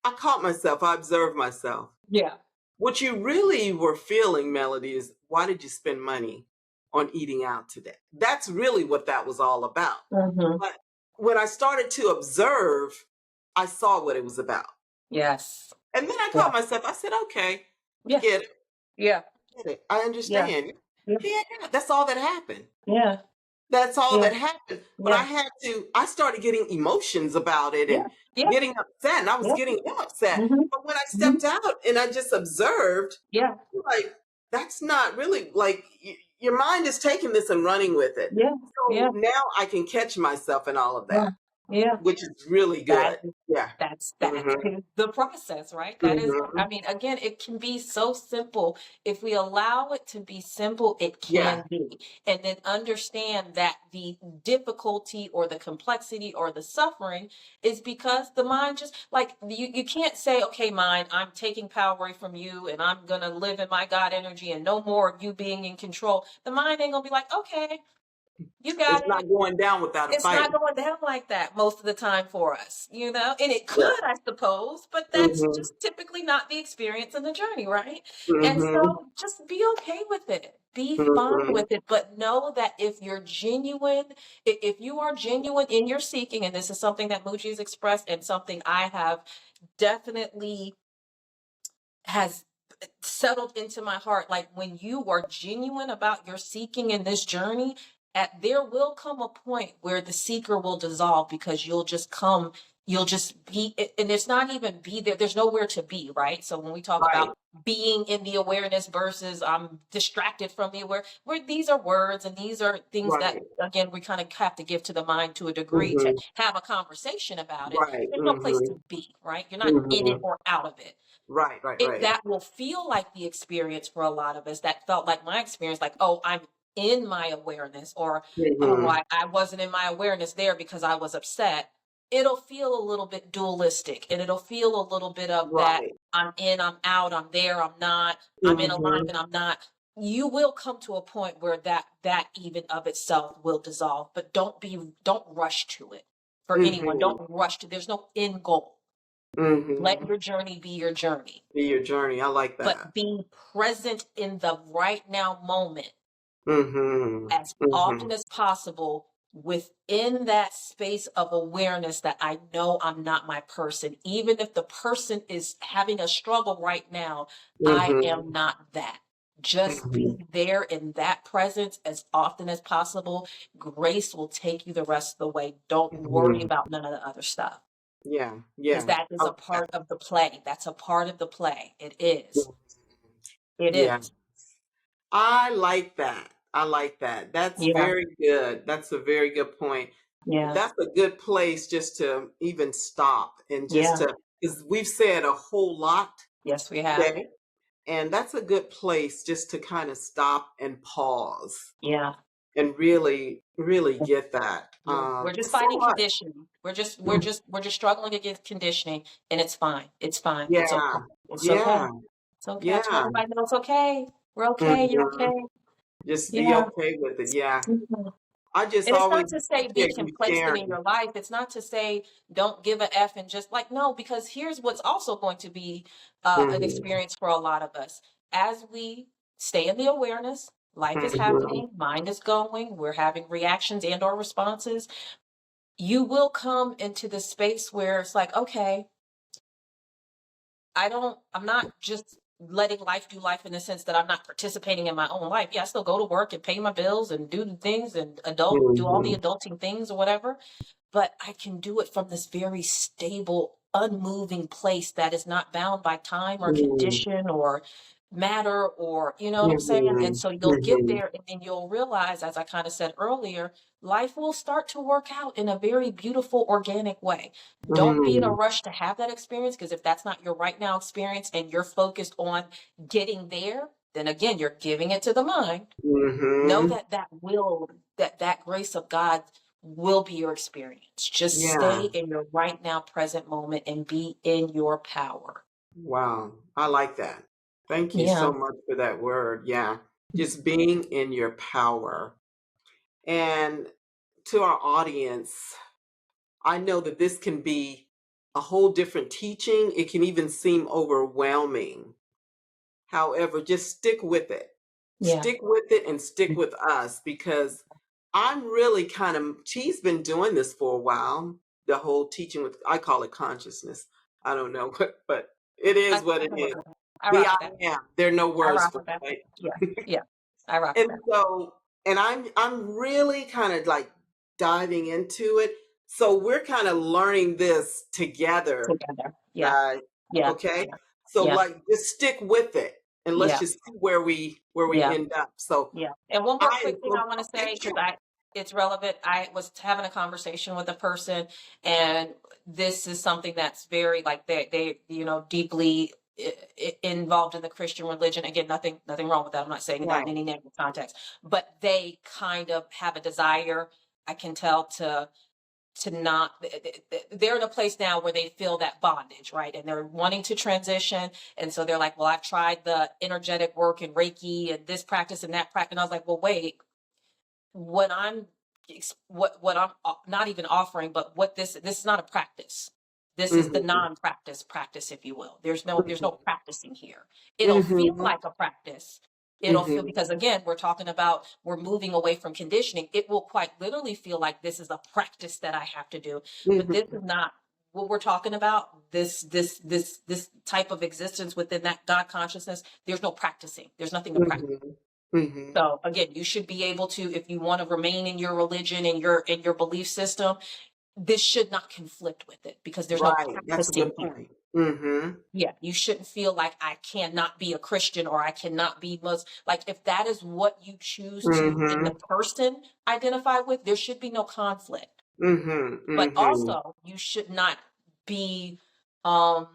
[SPEAKER 2] I caught myself. I observed myself.
[SPEAKER 1] Yeah.
[SPEAKER 2] What you really were feeling, Melody, is why did you spend money on eating out today? That's really what that was all about.
[SPEAKER 1] Mm-hmm.
[SPEAKER 2] But when I started to observe, I saw what it was about.
[SPEAKER 1] Yes.
[SPEAKER 2] And then I
[SPEAKER 1] Yeah.
[SPEAKER 2] caught myself. I said, okay, I
[SPEAKER 1] Yeah.
[SPEAKER 2] get it.
[SPEAKER 1] Yeah.
[SPEAKER 2] I get it. I
[SPEAKER 1] Yeah.
[SPEAKER 2] understand.
[SPEAKER 1] Yeah.
[SPEAKER 2] Yeah, that's all that happened.
[SPEAKER 1] Yeah.
[SPEAKER 2] That's all
[SPEAKER 1] Yeah.
[SPEAKER 2] that happened. But
[SPEAKER 1] Yeah.
[SPEAKER 2] I started getting emotions about it
[SPEAKER 1] Yeah.
[SPEAKER 2] and
[SPEAKER 1] Yeah.
[SPEAKER 2] getting upset, and I was
[SPEAKER 1] Yeah.
[SPEAKER 2] getting him upset.
[SPEAKER 1] Mm-hmm.
[SPEAKER 2] But when I
[SPEAKER 1] Mm-hmm.
[SPEAKER 2] stepped out and I just observed,
[SPEAKER 1] Yeah.
[SPEAKER 2] like, that's not really like your mind is taking this and running with it.
[SPEAKER 1] Yeah.
[SPEAKER 2] So
[SPEAKER 1] Yeah.
[SPEAKER 2] now I can catch myself in all of
[SPEAKER 1] Yeah.
[SPEAKER 2] that,
[SPEAKER 1] Yeah.
[SPEAKER 2] which is really
[SPEAKER 1] That
[SPEAKER 2] good. Yeah.
[SPEAKER 1] that's
[SPEAKER 2] Mm-hmm.
[SPEAKER 1] the process, right? That is,
[SPEAKER 2] Mm-hmm.
[SPEAKER 1] I mean, again, it can be so simple. If we allow it to be simple, it
[SPEAKER 2] Yeah.
[SPEAKER 1] can be. And then understand that the difficulty or the complexity or the suffering is because the mind just like you can't say, okay, mind, I'm taking power away from you and I'm gonna live in my God energy and no more of you being in control. The mind ain't gonna be like, okay, you got
[SPEAKER 2] It's not
[SPEAKER 1] it.
[SPEAKER 2] going down without a
[SPEAKER 1] It's
[SPEAKER 2] fight.
[SPEAKER 1] not going down like that most of the time for us, you know? And it
[SPEAKER 2] Yeah.
[SPEAKER 1] could, I suppose, but that's
[SPEAKER 2] Mm-hmm.
[SPEAKER 1] just typically not the experience and the journey, right? And
[SPEAKER 2] Mm-hmm.
[SPEAKER 1] so just be okay with it. Be fine
[SPEAKER 2] Mm-hmm.
[SPEAKER 1] with it, but know that if you're genuine, if you are genuine in your seeking, and this is something that Muji has expressed and something I have definitely has settled into my heart, like when you are genuine about your seeking in this journey, there will come a point where the seeker will dissolve because you'll just be, and it's not even be there, there's nowhere to be, right? So when we talk
[SPEAKER 2] Right.
[SPEAKER 1] about being in the awareness versus I'm distracted from the aware, where these are words and these are things that,
[SPEAKER 2] Right.
[SPEAKER 1] again, we kind of have to give to the mind to a degree to
[SPEAKER 2] Mm-hmm.
[SPEAKER 1] have a conversation about it.
[SPEAKER 2] Right.
[SPEAKER 1] There's no place
[SPEAKER 2] Mm-hmm.
[SPEAKER 1] to be, right? You're not in it
[SPEAKER 2] Mm-hmm.
[SPEAKER 1] or out of it.
[SPEAKER 2] Right. Right.
[SPEAKER 1] That will feel like the experience for a lot of us. That felt like my experience, like, oh, I'm in my awareness, or oh,
[SPEAKER 2] Mm-hmm.
[SPEAKER 1] I wasn't in my awareness there because I was upset. It'll feel a little bit dualistic, and it'll feel a little bit of that
[SPEAKER 2] Right.
[SPEAKER 1] I'm in, I'm out, I'm there, I'm not, I'm in
[SPEAKER 2] Mm-hmm.
[SPEAKER 1] alignment, I'm not. You will come to a point where that even of itself will dissolve, but don't rush to it for anyone.
[SPEAKER 2] Mm-hmm.
[SPEAKER 1] Don't rush to, there's no end goal. Let
[SPEAKER 2] Mm-hmm.
[SPEAKER 1] your journey be your journey,
[SPEAKER 2] Be your journey. I like that.
[SPEAKER 1] but be present in the right now moment
[SPEAKER 2] Mm-hmm.
[SPEAKER 1] as
[SPEAKER 2] Mm-hmm.
[SPEAKER 1] often as possible within that space of awareness that I know I'm not my person. Even if the person is having a struggle right now, I
[SPEAKER 2] Mm-hmm.
[SPEAKER 1] am not that. Just
[SPEAKER 2] Mm-hmm.
[SPEAKER 1] be there in that presence as often as possible. Grace will take you the rest of the way. Don't worry
[SPEAKER 2] Mm-hmm.
[SPEAKER 1] about none of the other stuff
[SPEAKER 2] Yeah.
[SPEAKER 1] because
[SPEAKER 2] Yeah.
[SPEAKER 1] that
[SPEAKER 2] I
[SPEAKER 1] is a
[SPEAKER 2] like that.
[SPEAKER 1] part of the play. That's a part of the play. It is. It
[SPEAKER 2] Yeah.
[SPEAKER 1] is.
[SPEAKER 2] I like that. I like that. That's
[SPEAKER 1] Yeah.
[SPEAKER 2] very good. That's a very good point.
[SPEAKER 1] Yeah.
[SPEAKER 2] That's a good place just to even stop and just
[SPEAKER 1] Yeah.
[SPEAKER 2] to, because we've said a whole lot
[SPEAKER 1] Yes, we have.
[SPEAKER 2] today. And that's a good place just to kind of stop and pause
[SPEAKER 1] Yeah.
[SPEAKER 2] and really, really get that.
[SPEAKER 1] Yeah. We're just
[SPEAKER 2] It's so
[SPEAKER 1] fighting
[SPEAKER 2] much.
[SPEAKER 1] conditioning. We're just struggling against conditioning, and it's fine. It's fine. It's okay.
[SPEAKER 2] Yeah.
[SPEAKER 1] It's okay.
[SPEAKER 2] Yeah.
[SPEAKER 1] It's okay. I told
[SPEAKER 2] Yeah.
[SPEAKER 1] everybody that it's okay. We're okay. You're
[SPEAKER 2] Mhm.
[SPEAKER 1] okay.
[SPEAKER 2] Just be
[SPEAKER 1] Yeah.
[SPEAKER 2] okay with it. Yeah.
[SPEAKER 1] Mhm.
[SPEAKER 2] I just
[SPEAKER 1] And it's
[SPEAKER 2] always
[SPEAKER 1] not to say be
[SPEAKER 2] appreciate you
[SPEAKER 1] complacent in
[SPEAKER 2] sharing.
[SPEAKER 1] your life. It's not to say don't give a F and just like, no, because here's what's also going to be an
[SPEAKER 2] Mhm.
[SPEAKER 1] experience for a lot of us. As we stay in the awareness, life is
[SPEAKER 2] Mhm.
[SPEAKER 1] happening, mind is going, we're having reactions and or responses. You will come into the space where it's like, okay, I'm not just letting life do life in the sense that I'm not participating in my own life. Yeah, I still go to work and pay my bills and do the things and do all the
[SPEAKER 2] Mhm.
[SPEAKER 1] adulting things or whatever. But I can do it from this very stable, unmoving place that is not bound by time or
[SPEAKER 2] Mhm.
[SPEAKER 1] condition or matter, or you know what I'm saying? And
[SPEAKER 2] Mhm.
[SPEAKER 1] so you'll get
[SPEAKER 2] Mhm.
[SPEAKER 1] there and then you'll realize, as I kind of said earlier, life will start to work out in a very beautiful, organic way. Don't be in a
[SPEAKER 2] Mhm.
[SPEAKER 1] rush to have that experience, because if that's not your right now experience and you're focused on getting there, then again, you're giving it to the mind. Know
[SPEAKER 2] Mhm.
[SPEAKER 1] that that grace of God will be your experience. Just stay
[SPEAKER 2] Yeah.
[SPEAKER 1] in your right now present moment and be in your power.
[SPEAKER 2] Wow. I like that. Thank you so
[SPEAKER 1] Yeah.
[SPEAKER 2] much for that word. Yeah. Just being in your power. And to our audience, I know that this can be a whole different teaching. It can even seem overwhelming. However, just stick with it.
[SPEAKER 1] Yeah.
[SPEAKER 2] Stick with it and stick with us, because I'm really kind of, she's been doing this for a while. The whole teaching with, I call it consciousness. I don't know, but it is
[SPEAKER 1] I,
[SPEAKER 2] what
[SPEAKER 1] I
[SPEAKER 2] it
[SPEAKER 1] can work
[SPEAKER 2] is.
[SPEAKER 1] with that. I
[SPEAKER 2] The
[SPEAKER 1] rock
[SPEAKER 2] I
[SPEAKER 1] with that.
[SPEAKER 2] am. There are no
[SPEAKER 1] I
[SPEAKER 2] words
[SPEAKER 1] rock
[SPEAKER 2] for
[SPEAKER 1] with that.
[SPEAKER 2] it,
[SPEAKER 1] Yeah.
[SPEAKER 2] right?
[SPEAKER 1] Yeah. I rock with
[SPEAKER 2] And
[SPEAKER 1] that.
[SPEAKER 2] so, and I'm really kind of like diving into it. So we're kind of learning this together,
[SPEAKER 1] Together. Yeah.
[SPEAKER 2] guys.
[SPEAKER 1] Yeah.
[SPEAKER 2] Okay.
[SPEAKER 1] Yeah.
[SPEAKER 2] So
[SPEAKER 1] Yeah.
[SPEAKER 2] like just stick with it and let's
[SPEAKER 1] Yeah.
[SPEAKER 2] just see where we
[SPEAKER 1] Yeah.
[SPEAKER 2] end up. So
[SPEAKER 1] Yeah. And one more
[SPEAKER 2] I am
[SPEAKER 1] quick thing
[SPEAKER 2] so
[SPEAKER 1] I want to
[SPEAKER 2] okay,
[SPEAKER 1] say, because
[SPEAKER 2] sure.
[SPEAKER 1] I it's relevant. I was having a conversation with a person, and this is something that's very like they deeply involved in the Christian religion. Again, nothing wrong with that. I'm not saying that in
[SPEAKER 2] Right.
[SPEAKER 1] any negative context, but they kind of have a desire, I can tell, to not they're in a place now where they feel that bondage, right? And they're wanting to transition. And so they're like, well, I've tried the energetic work and Reiki and this practice and that practice. And I was like, well, wait, what I'm what I'm not even offering, but what this is not a practice. This is the
[SPEAKER 2] Mhm.
[SPEAKER 1] non-practice, if you will. There's no
[SPEAKER 2] Mhm.
[SPEAKER 1] practicing here. It'll feel
[SPEAKER 2] Mhm.
[SPEAKER 1] like a practice. It'll feel,
[SPEAKER 2] Mhm.
[SPEAKER 1] because again, we're moving away from conditioning. It will quite literally feel like this is a practice that I have to do. But this is
[SPEAKER 2] Mhm.
[SPEAKER 1] not what we're talking about. This type of existence within that God consciousness, there's no practicing. There's nothing to practice.
[SPEAKER 2] Mhm. Mhm.
[SPEAKER 1] So again, you should be able to, if you want to remain in your religion and your belief system, this should not conflict with it, because there's no
[SPEAKER 2] Right. That's a
[SPEAKER 1] practicing
[SPEAKER 2] good
[SPEAKER 1] here.
[SPEAKER 2] point. Mhm.
[SPEAKER 1] Yeah, you shouldn't feel like I cannot be a Christian or I cannot be Muslim. Like if that is what you choose to in the
[SPEAKER 2] Mhm.
[SPEAKER 1] person identify with, there should be no conflict.
[SPEAKER 2] Mhm.
[SPEAKER 1] But
[SPEAKER 2] Mhm.
[SPEAKER 1] also, be um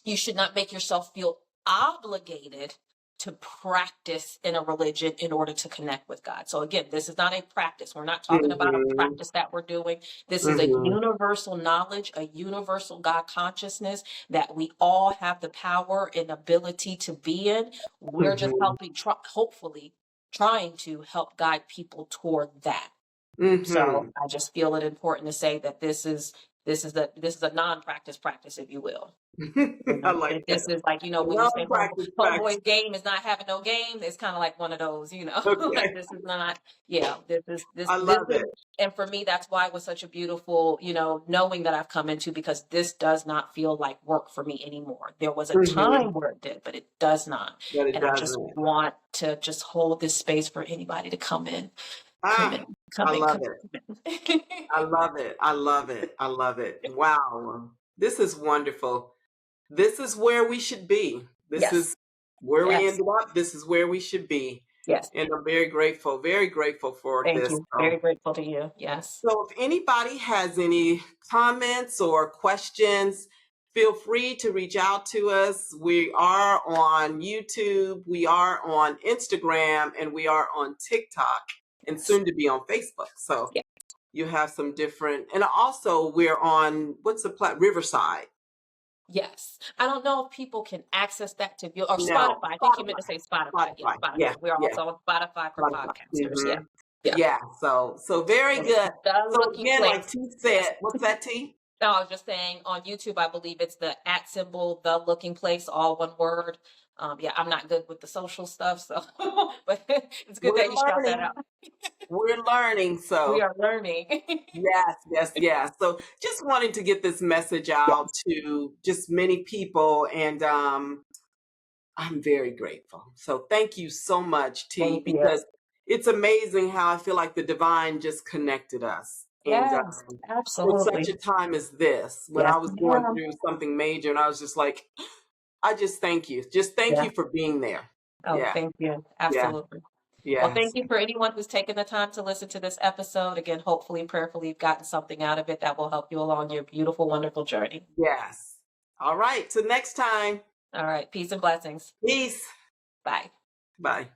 [SPEAKER 1] you should not make yourself feel obligated to practice in a religion in order to connect with God. So again, this is not a practice. We're not talking about a
[SPEAKER 2] Mhm.
[SPEAKER 1] practice that we're doing. This is a
[SPEAKER 2] Mhm.
[SPEAKER 1] universal knowledge, a universal God consciousness that we all have the power and ability to be in. We're just
[SPEAKER 2] Mhm.
[SPEAKER 1] hopefully trying to help guide people toward that. So
[SPEAKER 2] Mhm.
[SPEAKER 1] I just feel it important to say that this is a non-practice practice, if you will. You
[SPEAKER 2] I
[SPEAKER 1] know,
[SPEAKER 2] like
[SPEAKER 1] if
[SPEAKER 2] that.
[SPEAKER 1] this is like, when you say
[SPEAKER 2] Non-practice practice.
[SPEAKER 1] homeboy's game is not having no game, it's kind of like one of those, like
[SPEAKER 2] Okay.
[SPEAKER 1] this is not, yeah,
[SPEAKER 2] I love
[SPEAKER 1] is,
[SPEAKER 2] it.
[SPEAKER 1] and for me, that's why it was such a beautiful, knowing that I've come into, because this does not feel like work for me anymore. There was a
[SPEAKER 2] Mhm.
[SPEAKER 1] time where it did, but it does not.
[SPEAKER 2] But it
[SPEAKER 1] And I just
[SPEAKER 2] doesn't.
[SPEAKER 1] want to just hold this space for anybody to come in, come
[SPEAKER 2] Ah,
[SPEAKER 1] in, come
[SPEAKER 2] I
[SPEAKER 1] in,
[SPEAKER 2] love
[SPEAKER 1] come
[SPEAKER 2] it.
[SPEAKER 1] in.
[SPEAKER 2] I love it. I love it. I love it. Wow. This is wonderful. This is where we should be. This
[SPEAKER 1] Yes,
[SPEAKER 2] is where we
[SPEAKER 1] yes,
[SPEAKER 2] ended up. This is where we should be.
[SPEAKER 1] yes.
[SPEAKER 2] And I'm very grateful for
[SPEAKER 1] Thank
[SPEAKER 2] this.
[SPEAKER 1] you. Very grateful to you. Yes.
[SPEAKER 2] So if anybody has any comments or questions, feel free to reach out to us. We are on YouTube, we are on Instagram, and we are on TikTok, and
[SPEAKER 1] Yes.
[SPEAKER 2] soon to be on Facebook. So
[SPEAKER 1] Yeah.
[SPEAKER 2] you have some different, and also we're on, what's the Riverside.
[SPEAKER 1] Yes. I don't know if people can access that to view, or
[SPEAKER 2] No,
[SPEAKER 1] Spotify. I think you meant
[SPEAKER 2] Spotify.
[SPEAKER 1] to say Spotify. Yeah,
[SPEAKER 2] Spotify. Yeah,
[SPEAKER 1] Spotify. We're
[SPEAKER 2] yeah.
[SPEAKER 1] also on Spotify for
[SPEAKER 2] Spotify.
[SPEAKER 1] podcasters. Yeah.
[SPEAKER 2] Hmm.
[SPEAKER 1] Yeah.
[SPEAKER 2] Yeah. So very
[SPEAKER 1] And it's
[SPEAKER 2] good.
[SPEAKER 1] the
[SPEAKER 2] So
[SPEAKER 1] looking
[SPEAKER 2] again, like
[SPEAKER 1] place.
[SPEAKER 2] T
[SPEAKER 1] Yes.
[SPEAKER 2] said, what's that, T?
[SPEAKER 1] No, I was just saying, on YouTube, I believe it's the at symbol, the looking place, all one word. Yeah, I'm not good with the social stuff, so but it's good
[SPEAKER 2] We're
[SPEAKER 1] that you shout that
[SPEAKER 2] learning.
[SPEAKER 1] out.
[SPEAKER 2] We're learning.
[SPEAKER 1] We
[SPEAKER 2] So
[SPEAKER 1] are learning.
[SPEAKER 2] yes, yes, yes. So just wanting to get this message out
[SPEAKER 1] Yes.
[SPEAKER 2] to just many people, and I'm very grateful. So thank you so much, T,
[SPEAKER 1] Thank you.
[SPEAKER 2] because it's amazing how I feel like the divine just connected us. And
[SPEAKER 1] Yes,
[SPEAKER 2] for such
[SPEAKER 1] absolutely.
[SPEAKER 2] a time as this, when
[SPEAKER 1] Yes,
[SPEAKER 2] I was going
[SPEAKER 1] ma'am.
[SPEAKER 2] through something major, and I was just like, I just thank you. Just thank
[SPEAKER 1] Yeah.
[SPEAKER 2] you for being there.
[SPEAKER 1] Oh,
[SPEAKER 2] Yeah.
[SPEAKER 1] thank you.
[SPEAKER 2] Yeah.
[SPEAKER 1] Absolutely. Well, thank
[SPEAKER 2] Yes.
[SPEAKER 1] you for anyone who's taken the time to listen to this episode. Again, hopefully, prayerfully, you've gotten something out of it that will help you along your beautiful, wonderful journey.
[SPEAKER 2] Yes. All right. Till next time.
[SPEAKER 1] All right. Peace and blessings.
[SPEAKER 2] Peace.
[SPEAKER 1] Bye.
[SPEAKER 2] Bye.